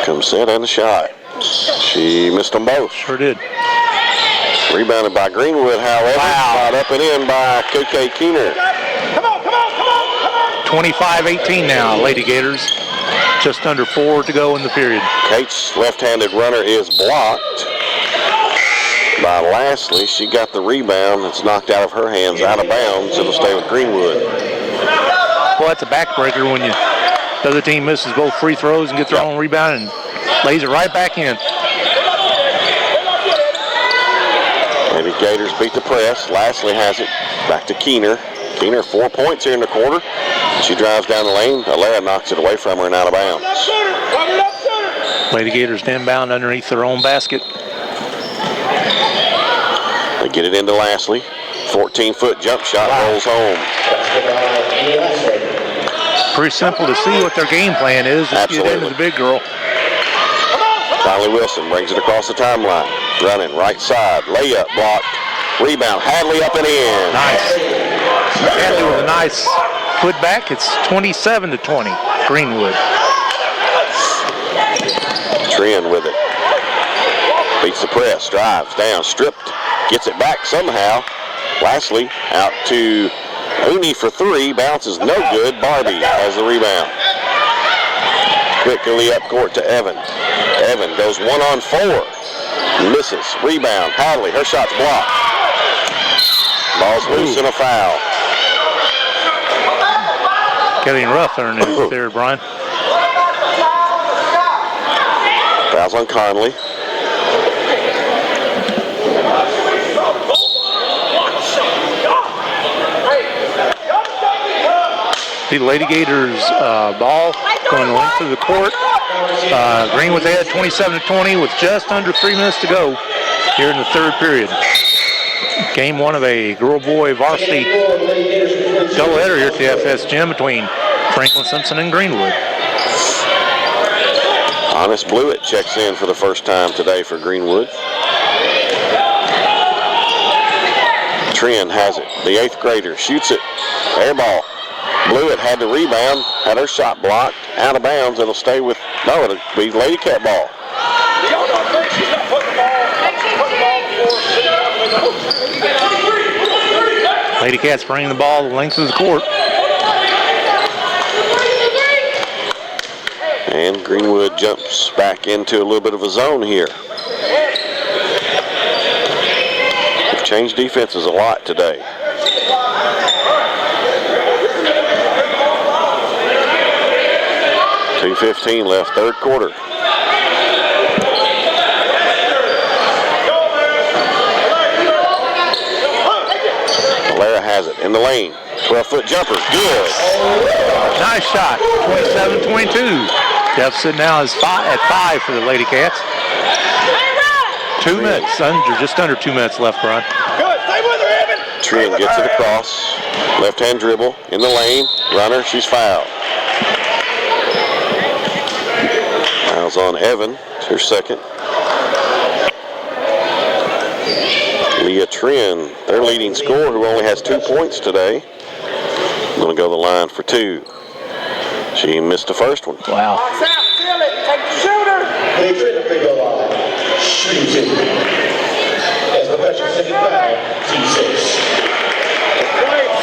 Comes set and a shot. She missed them both. Sure did. Rebounded by Greenwood, however. Caught up and in by KK Keener. 25-18 now, Lady Gators. Just under 4 to go in the period. Kate's left-handed runner is blocked by Lashley. She got the rebound. It's knocked out of her hands, out of bounds. It'll stay with Greenwood. Well, that's a backbreaker when the other team misses both free throws and gets their own rebound and lays it right back in. Lady Gators beat the press. Lashley has it. Back to Keener. Keener 4 points here in the quarter. She drives down the lane. Alara knocks it away from her and out of bounds. Lady Gators inbound underneath their own basket. They get it into Lashley. 14-foot jump shot rolls home. Pretty simple to see what their game plan is. Just get into the big girl. Conley Wilson brings it across the timeline. Running right side. Layup blocked. Rebound. Hadley up and in. Nice. Hadley with a nice put back. It's 27-20. Greenwood. Trin with it. Beats the press. Drives down. Stripped. Gets it back somehow. Lashley out to Uni for 3. Bounces no good. Barbie has the rebound. Quickly up court to Evan. Evan goes 1-on-4. Misses. Rebound. Hadley. Her shot's blocked. Ball's loose and a foul. Getting rough underneath there, Brian. Fouls on Conley. The Lady Gators ball going the length of the court. Greenwood's ahead 27-20 with just under 3 minutes to go here in the third period. Game 1 of a girl-boy varsity doubleheader here at the FS Gym between Franklin Simpson and Greenwood. Honest Blewett checks in for the first time today for Greenwood. Trin has it. The 8th grader shoots it. Air ball. Blewett had the rebound, had her shot blocked, out of bounds. It'll stay with, no, it'll be Lady Cat ball. Lady Cats bringing the ball the length of the court. And Greenwood jumps back into a little bit of a zone here. They've changed defenses a lot today. .2:15 left, third quarter. Alara has it in the lane. 12-foot jumper, good. Nice shot, 27-22. Deficit now is at 5 for the Lady Cats. 2 minutes, just under 2 minutes left, Brian. Good, stay with her, Evan. Trin gets it across. Left-hand dribble in the lane. Runner, she's fouled. Fouls on Evan, it's her second. Leah Trin, their leading scorer, who only has 2 points today. Going to go the line for 2. She missed the first one. Wow. Take the shooter. They trim the big line. Shooting. As the pressure second foul, T6.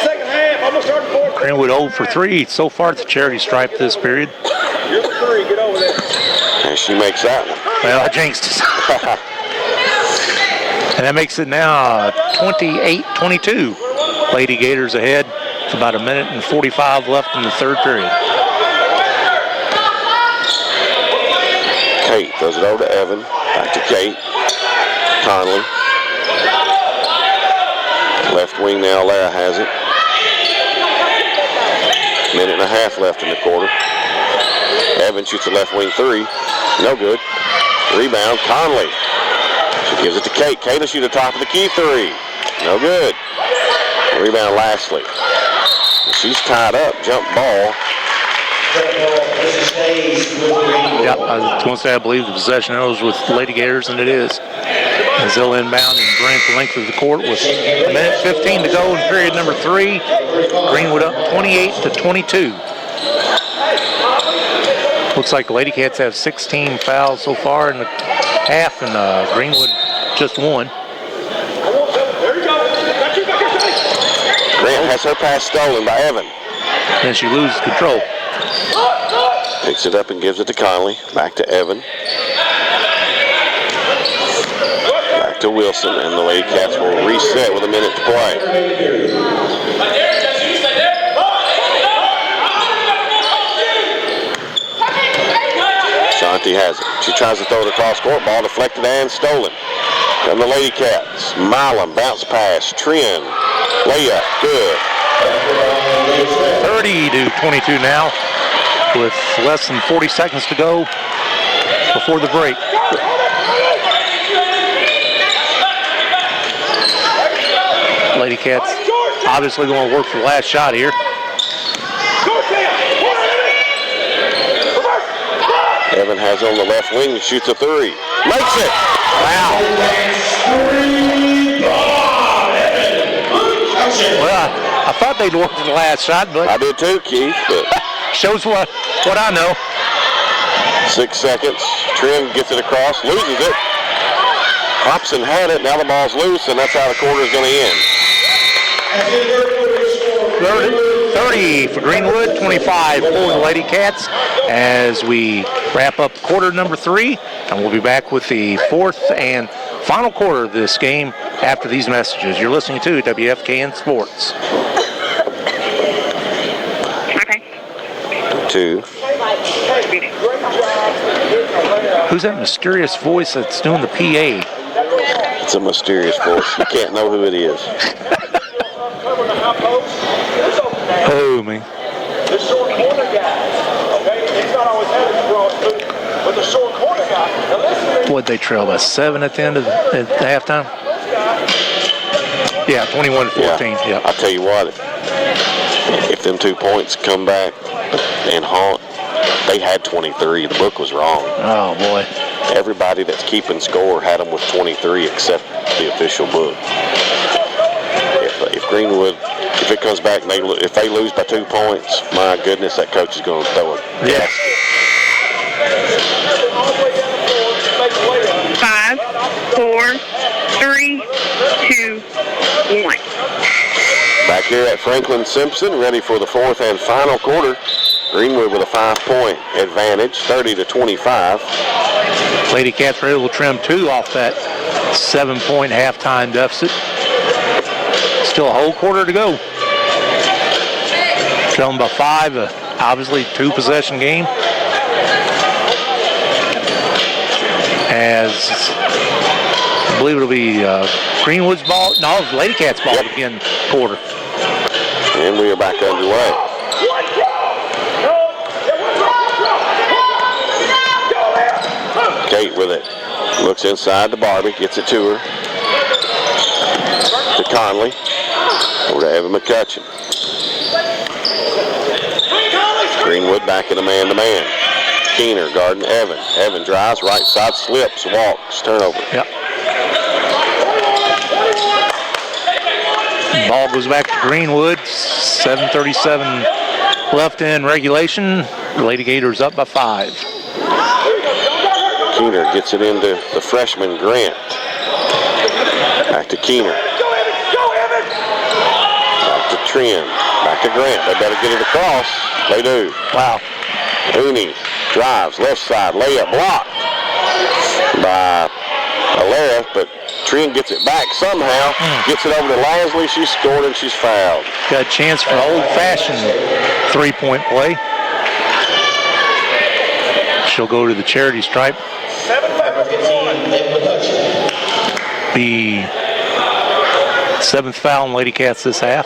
Second half, almost starting fourth. Greenwood 0 for 3 so far at the charity stripe this period. You're the 3, get over there. And she makes that one. Well, I jinxed us. And that makes it now 28-22. Lady Gators ahead. It's about 1 minute and 45 left in the third period. Kate throws it over to Evan. Back to Kate. Conley. Left wing now, Lara has it. 1.5 minutes left in the quarter. Evan shoots a left wing 3. No good. Rebound, Conley. She gives it to Kate. Kate will shoot the top of the key 3. No good. Rebound, Lashley. She's tied up. Jump ball. Yeah, I was going to say I believe the possession was with Lady Gators, and it is. As they'll inbound and bring it the length of the court with 1:15 to go in period number 3. Greenwood up 28-22. Looks like the Lady Cats have 16 fouls so far in the half, and Greenwood just 1. Grant has her pass stolen by Evan. Then she loses control. Picks it up and gives it to Conley. Back to Evan. Back to Wilson, and the Lady Cats will reset with a minute to play. Shanti has it. She tries to throw it across court. Ball deflected and stolen. From the Lady Cats. Milam, bounce pass. Trin. Layup. Good. 30-22 now, with less than 40 seconds to go before the break. Lady Cats obviously going to work for the last shot here. Evan has on the left wing and shoots a 3. Makes it! Wow. Well, I thought they'd work for the last shot, but I did too, Keith. But shows what I know. 6 seconds. Trin gets it across, loses it. Hobson had it. Now the ball's loose, and that's how the quarter is going to end. 30 for Greenwood, 25 for the Lady Cats as we wrap up quarter number 3, and we'll be back with the fourth and final quarter of this game after these messages. You're listening to WFKN Sports. Okay. 2. Who's that mysterious voice that's doing the PA? It's a mysterious voice. You can't know who it is. Oh, man. The short corner guy, okay? He's not always had a broad boot, but the short corner guy. Now listen to What'd they trail by 7 at the end of at halftime? Yeah, 21-14. Yeah. I'll tell you what, if them 2 points come back and haunt, they had 23. The book was wrong. Oh, boy. Everybody that's keeping score had them with 23 except the official book. If Greenwood, if it comes back and if they lose by 2 points, my goodness, that coach is going to throw it. Yeah. 5, 4, 3, 2, 1. Back here at Franklin Simpson, ready for the fourth and final quarter. Greenwood with a 5-point advantage, 30-25. Lady Cats were able to trim 2 off that 7-point halftime deficit. Still a whole quarter to go. Trailing by 5, obviously 2-possession game. As I believe it'll be Greenwood's ball. No, it's Lady Cats ball to begin quarter. And we are back underway. Kate with it. Looks inside to Barbie. Gets it to her. To Conley. Over to Evan McCutcheon. Greenwood back in a man-to-man. Keener guarding Evan. Evan drives, right side, slips, walks, turnover. Yep. Ball goes back to Greenwood. 7:37 left in regulation. Lady Gators up by 5. Keener gets it into the freshman Grant. Back to Keener. Back to Trin. Back to Grant. They better get it across. They do. Wow. Uni drives left side, layup blocked by Alara, but Trin gets it back somehow. Gets it over to Lasley. She's scored and she's fouled. Got a chance for an old-fashioned 3-point play. She'll go to the charity stripe. The 7th foul on Lady Cats this half.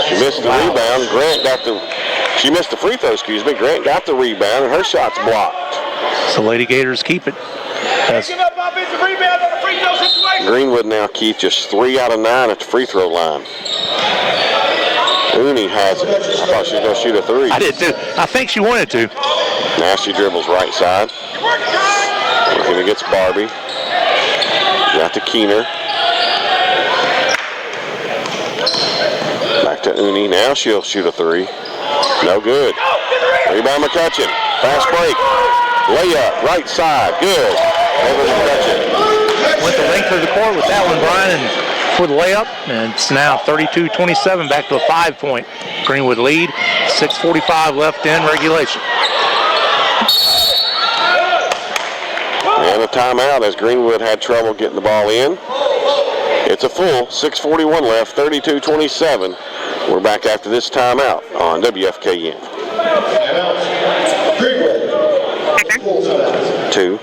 She missed the rebound. She missed the free throw, excuse me. Grant got the rebound, and her shot's blocked. So Lady Gators keep it. Greenwood now, Keith, just 3 out of 9 at the free throw line. Uni has it. I thought she was going to shoot a 3. I did too. I think she wanted to. Now she dribbles right side. We're Keener gets Barbie. Out to Keener. Back to Uni. Now she'll shoot a three. No good. Rebound McCutcheon. Fast break. Layup. Right side. Good. Evan McCutcheon. Went the length of the court with that one, Brian, and for the layup. And it's now 32-27, back to a 5-point Greenwood lead. 6:45 left in regulation. And a timeout as Greenwood had trouble getting the ball in. It's a full 6:41 left, 32-27. We're back after this timeout on WFKN. Timeout. Greenwood. Full timeout. 2.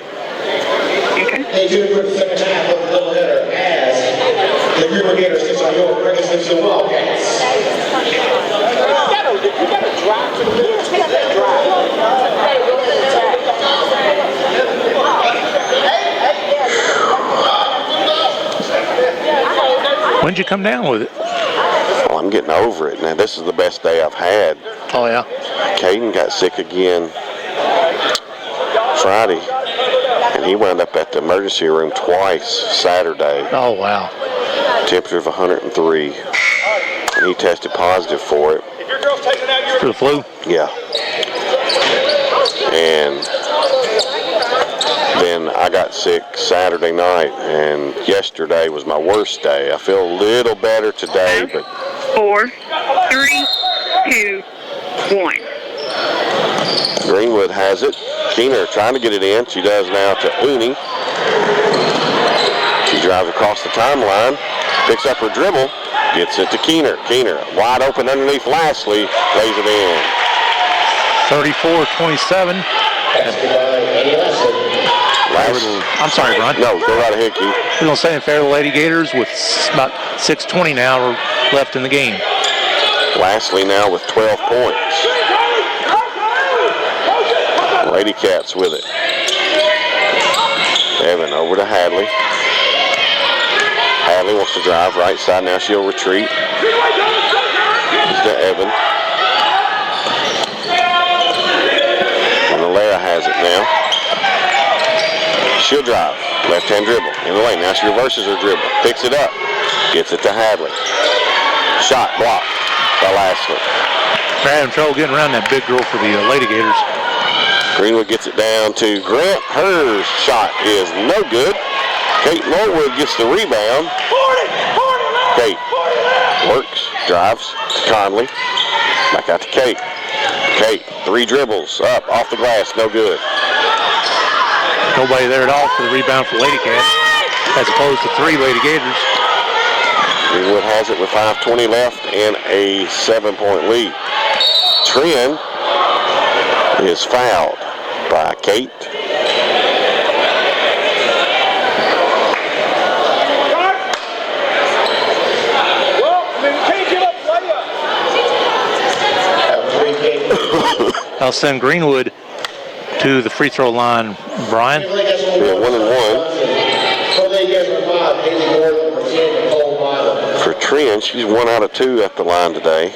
Hey, Junior, for the second half of the doubleheader as the Greenwood Gators takes on your Franklin Simpson Wildcats. You got to drive to the middle. When'd you come down with it? Well, I'm getting over it. Now, this is the best day I've had. Oh, yeah. Caden got sick again Friday, and he wound up at the emergency room twice Saturday. Oh, wow. Temperature of 103. And he tested positive for it. If your girl's taking out your For the flu? Yeah. And then I got sick Saturday night, and yesterday was my worst day. I feel a little better today, but 4, 3, 2, 1. Greenwood has it. Keener trying to get it in. She does now to Uni. She drives across the timeline, picks up her dribble, gets it to Keener. Keener wide open underneath Lastly, lays it in. 34-27. I'm sorry, Brian. No, go right ahead, Keith. We're going to say in favor of the Lady Gators with about 6:20 now left in the game. Lastly now with 12 points. Lady Cats with it. Evan over to Hadley. Hadley wants to drive right side. Now she'll retreat. It's to Evan. And Alea has it now. She'll drive. Left-hand dribble in the lane. Now she reverses her dribble. Picks it up. Gets it to Hadley. Shot blocked by Lastly. They're having trouble getting around that big girl for the Lady Gators. Greenwood gets it down to Grant. Her shot is no good. Kate Norwood gets the rebound. Kate works, drives to Conley. Back out to Kate. Kate, 3 dribbles up off the glass, no good. Nobody there at all for the rebound for Lady Cats, as opposed to 3 Lady Gators. Greenwood has it with 5:20 left and a 7-point lead. Trin is fouled by Kate. I'll send Greenwood to the free throw line, Brian. Yeah, 1 and 1. For Trin, she's 1 out of 2 at the line today.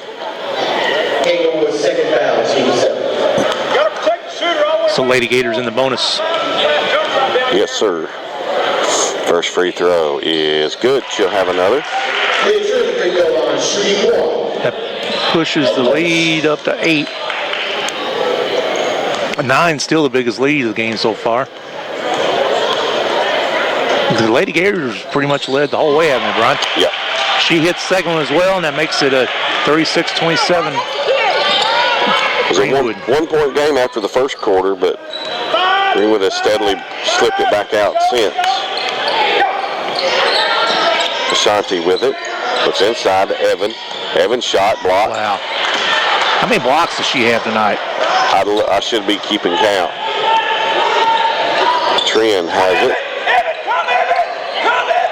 So Lady Gators in the bonus. Yes, sir. First free throw is good. She'll have another. That pushes the lead up to 8. 9 still the biggest lead of the game so far. The Lady Gators pretty much led the whole way, haven't they, Brian? Yep. She hits second one as well, and that makes it a 36-27. It was a one-point game after the first quarter, but Greenwood has steadily slipped it back out since. Ashanti with it. Puts inside to Evan. Evan shot, blocked. Wow. How many blocks does she have tonight? I should be keeping count. Trin has it.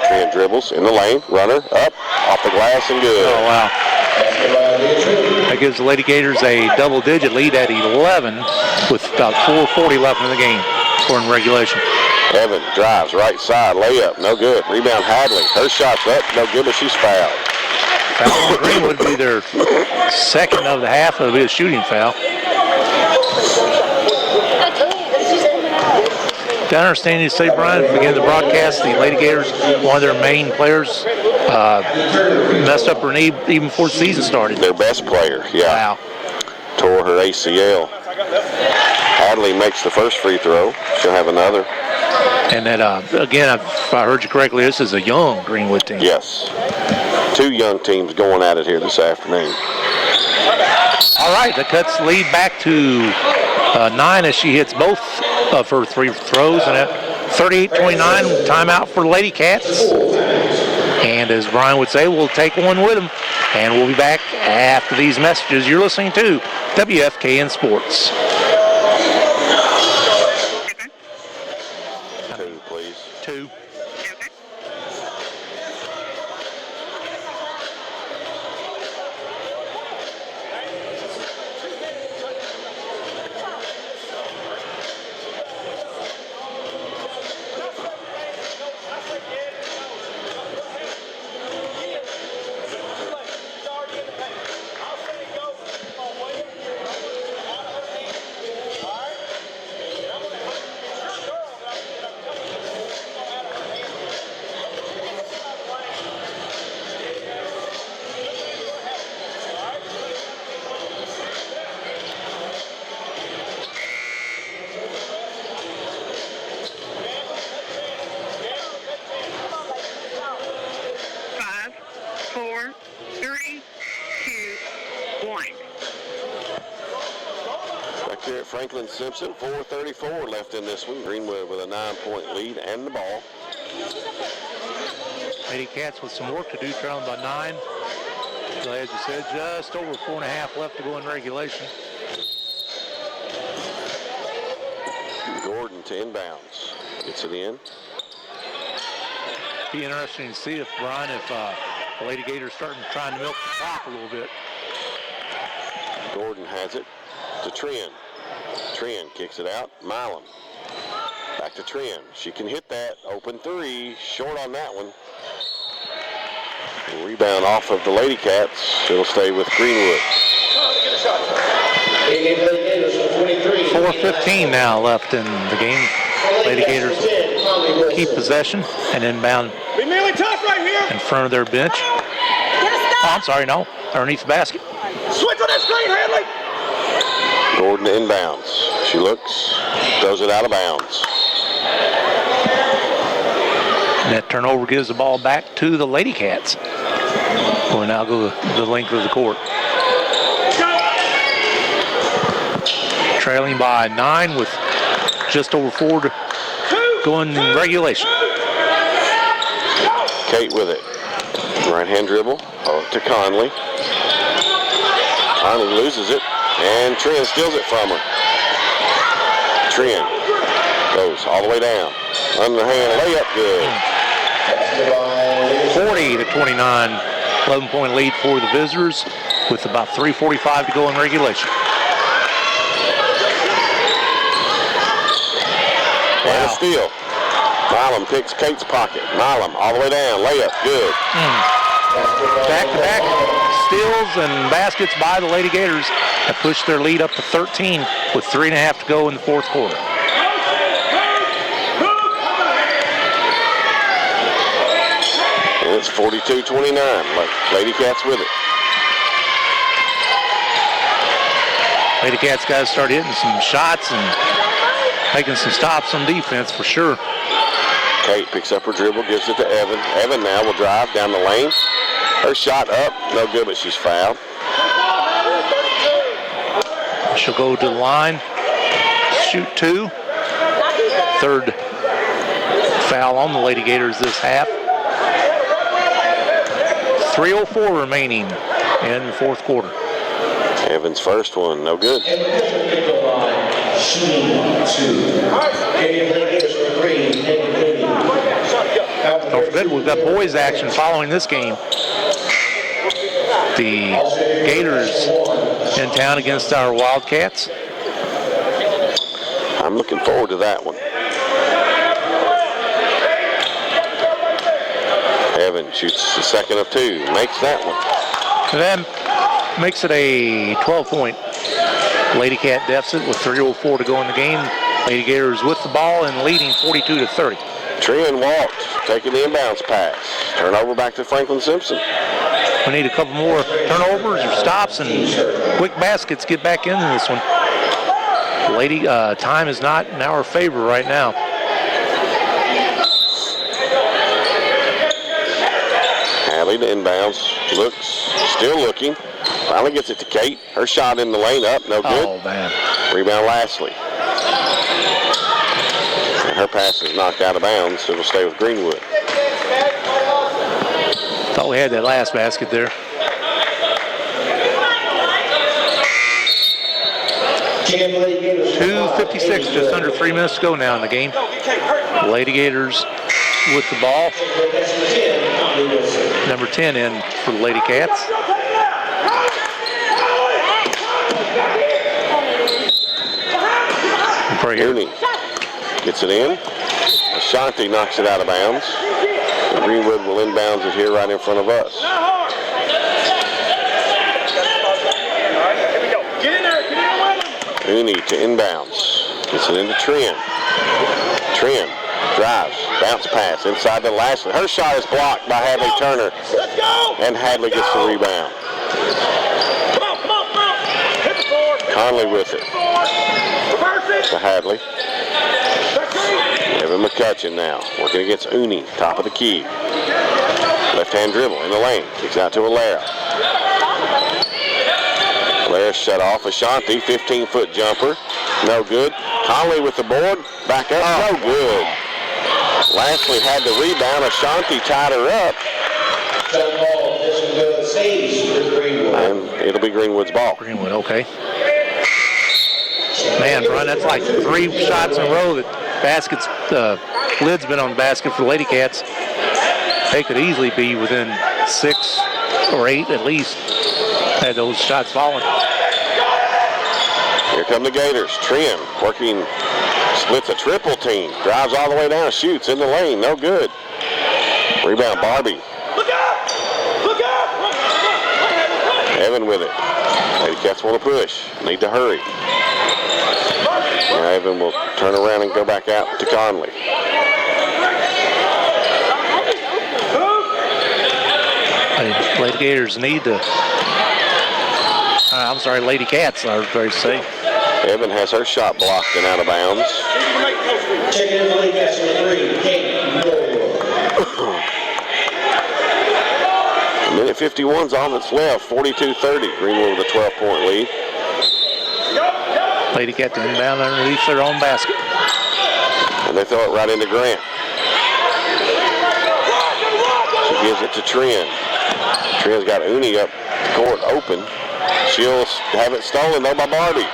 Trin dribbles in the lane. Runner up, off the glass and good. Oh, wow. That gives the Lady Gators a double-digit lead at 11 with about 4:40 left in the game, scoring regulation. Evan drives right side, layup, no good. Rebound Hadley. Her shot's up, no good, but she's fouled. Foul Green would be their second of the half. It'll be a shooting foul. got to understand, you say, Brian, at the beginning of the broadcast, the Lady Gators, one of their main players, messed up her knee even before the season started. Their best player, yeah. Wow. Tore her ACL. Hadley makes the first free throw. She'll have another. And then, again, if I heard you correctly, this is a young Greenwood team. Yes. 2 young teams going at it here this afternoon. All right, that cuts the lead back to 9 as she hits both of her 3 throws. And at 38-29, timeout for the Lady Cats. And as Brian would say, we'll take one with them. And we'll be back after these messages. You're listening to WFKN Sports. 2, please. 2. Simpson, 4:34 left in this one. Greenwood with a 9-point lead and the ball. Lady Cats with some work to do, trailing by 9. So as you said, just over 4.5 left to go in regulation. Gordon to inbounds. Gets it in. Be interesting to see if, Brian, the Lady Gators starting trying to milk the clock a little bit. Gordon has it to Trin. Trin kicks it out. Milam. Back to Trin. She can hit that. Open 3. Short on that one. Rebound off of the Lady Cats. It'll stay with Greenwood. 4:15 now left in the game. Lady Gators keep possession and inbound in front of their bench. Oh, I'm sorry, no. Underneath the basket. Switch on that screen, Hadley! Gordon inbounds. She looks, throws it out of bounds. That turnover gives the ball back to the Lady Cats. We'll now go the length of the court. Trailing by 9 with just over 4 to go in regulation. Kate with it. Right hand dribble to Conley. Conley loses it, and Trin steals it from her. Trin goes all the way down. Underhand layup, good. 40-29, 11-point lead for the visitors with about 3:45 to go in regulation. And a steal. Milam picks Kate's pocket. Milam all the way down. Layup. Good. Back-to-back steals and baskets by the Lady Gators have pushed their lead up to 13 with 3.5 to go in the fourth quarter. And it's 42-29. Lady Cats with it. Lady Cats guys start hitting some shots and making some stops on defense for sure. Kate picks up her dribble, gives it to Evan. Evan now will drive down the lane. Her shot up, no good, but she's fouled. She'll go to the line, shoot 2. Third foul on the Lady Gators this half. 3:04 remaining in the fourth quarter. Evans' first one, no good. Don't forget, we've got boys action following this game. The Gators in town against our Wildcats. I'm looking forward to that one. Evans shoots the second of 2, makes that one. And then makes it a 12-point Lady Cat deficit with 3:04 to go in the game. Lady Gators with the ball and leading 42-30. Tren walked, taking the inbounds pass. Turnover back to Franklin Simpson. We need a couple more turnovers or stops and quick baskets get back into this one. Lady, time is not in our favor right now. Hadley to inbounds. Looks, still looking. Finally gets it to Kate. Her shot in the lane up, no good. Oh, man. Rebound Lashley. And her pass is knocked out of bounds, so it'll stay with Greenwood. Thought we had that last basket there. .256, just under 3 minutes to go now in the game. Lady Gators with the ball. Number 10 in for the Lady Cats. Right here. Mooney gets it in. Ashanti knocks it out of bounds. And Greenwood will inbounds it here right in front of us. Mooney to inbounds. Gets it into Tren. Tren drives. Bounce pass inside to Lashley. Her shot is blocked by Hadley Turner. And Hadley gets the rebound. Conley with it. To Hadley. Evan McCutcheon now working against Uni, top of the key. Left-hand dribble in the lane. Kicks out to Alera. Alera shut off. Ashanti, 15-foot jumper. No good. Conley with the board. Back up. No good. Lashley had the rebound. Ashanti tied her up. And it'll be Greenwood's ball. Greenwood, okay. Man, Brian, that's like 3 shots in a row that baskets, lid's been on the basket for the Lady Cats. They could easily be within 6 or 8 at least had those shots fallen. Here come the Gators. Tren working, splits a triple team. Drives all the way down, shoots in the lane. No good. Rebound, Barbie. Look out! Look out! Evan with it. Lady Cats want to push. Need to hurry. Now Evan will turn around and go back out to Conley. Lady Gators need to, Lady Cats, I was going to say. Evan has her shot blocked and out of bounds. Checking in the Lady Cats for 3. A minute 51's all that's left. 42-30. Greenwood with a 12-point lead. Lady Cats inbound underneath their own basket. And they throw it right into Grant. She gives it to Tren. Tren's got Uni up court open. She'll have it stolen though by Barbie.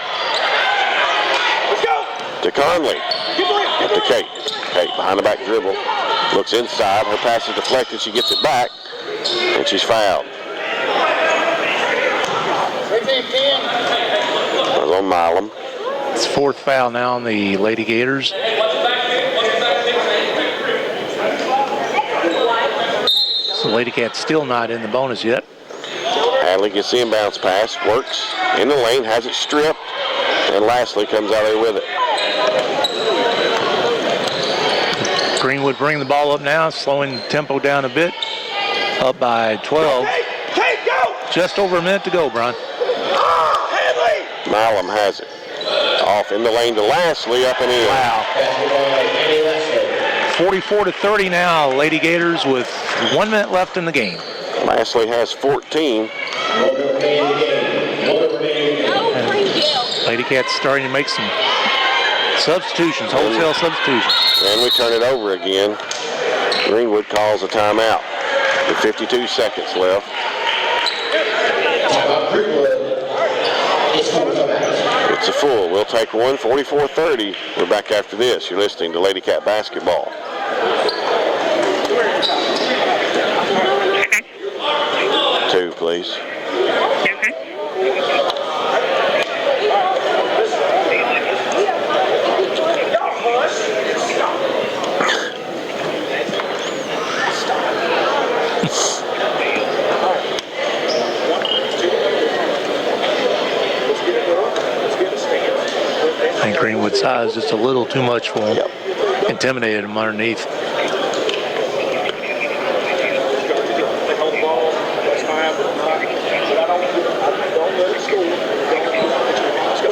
To Conley. Up to Kate. Kate behind the back dribble. Looks inside. Her pass is deflected. She gets it back. And she's fouled. That was on Milam. It's 4th foul now on the Lady Gators. So Lady Cats still not in the bonus yet. Hadley gets the inbounds pass, works in the lane, has it stripped, and Lashley comes out there with it. Greenwood bring the ball up now, slowing the tempo down a bit. Up by 12. Kate, go! Just over a minute to go, Brian. Hadley! Milam has it. Off in the lane to Lashley, up and in. Wow. 44-30 now. Lady Gators with 1 minute left in the game. Lashley has 14. And Lady Cats starting to make some substitutions, wholesale substitutions. And we turn it over again. Greenwood calls a timeout with 52 seconds left. It's a full. We'll take one, 44-30. We're back after this. You're listening to Lady Cat Basketball. Two, please. And Greenwood's size just a little too much for him. Yep. Intimidated him underneath. They hold the ball, that's fine, but not. But I don't let it score. Let's go.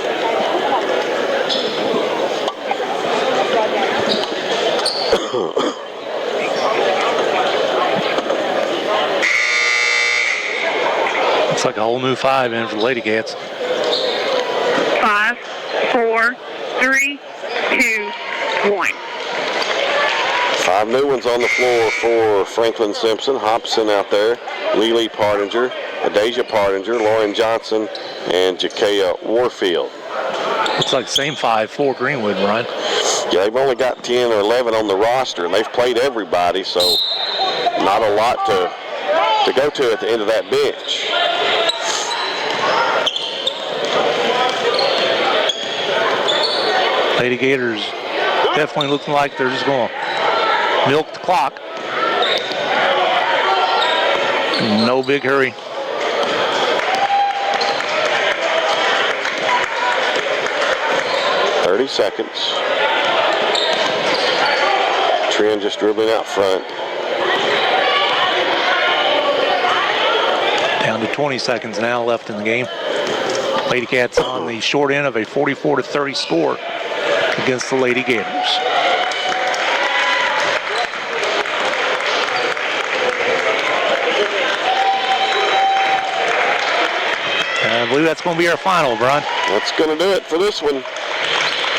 It's like a whole new 5 in for the Lady Cats. 5, 4, 3, 2, 1. 5 new ones on the floor for Franklin Simpson. Hobson out there, Lily Partinger, Adasia Partinger, Lauren Johnson, and Jakea Warfield. Looks like the same 5 for Greenwood, Ryan. Yeah, they've only got 10 or 11 on the roster, and they've played everybody, so not a lot to go to at the end of that bench. Lady Gators definitely looking like they're just going to milk the clock. No big hurry. Seconds. Trin just dribbling out front. Down to 20 seconds now left in the game. Lady Cats on the short end of a 44-30 score against the Lady Gators. I believe that's going to be our final, Brian. That's going to do it for this one.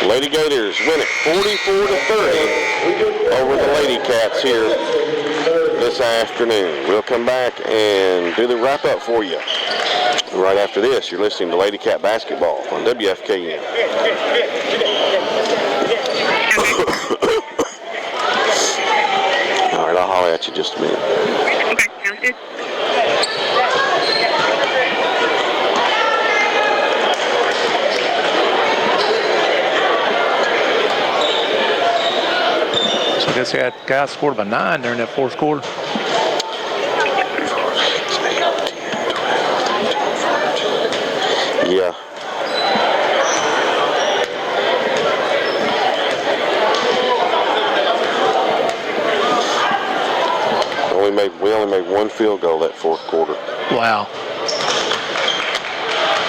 Lady Gators win it 44-30 over the Lady Cats here this afternoon. We'll come back and do the wrap-up for you. Right after this, you're listening to Lady Cat Basketball on WFKN. All right, I'll holler at you just a minute. Okay, sounds good. I guess that guy scored by 9 during that fourth quarter. Yeah. We only made one field goal that fourth quarter. Wow.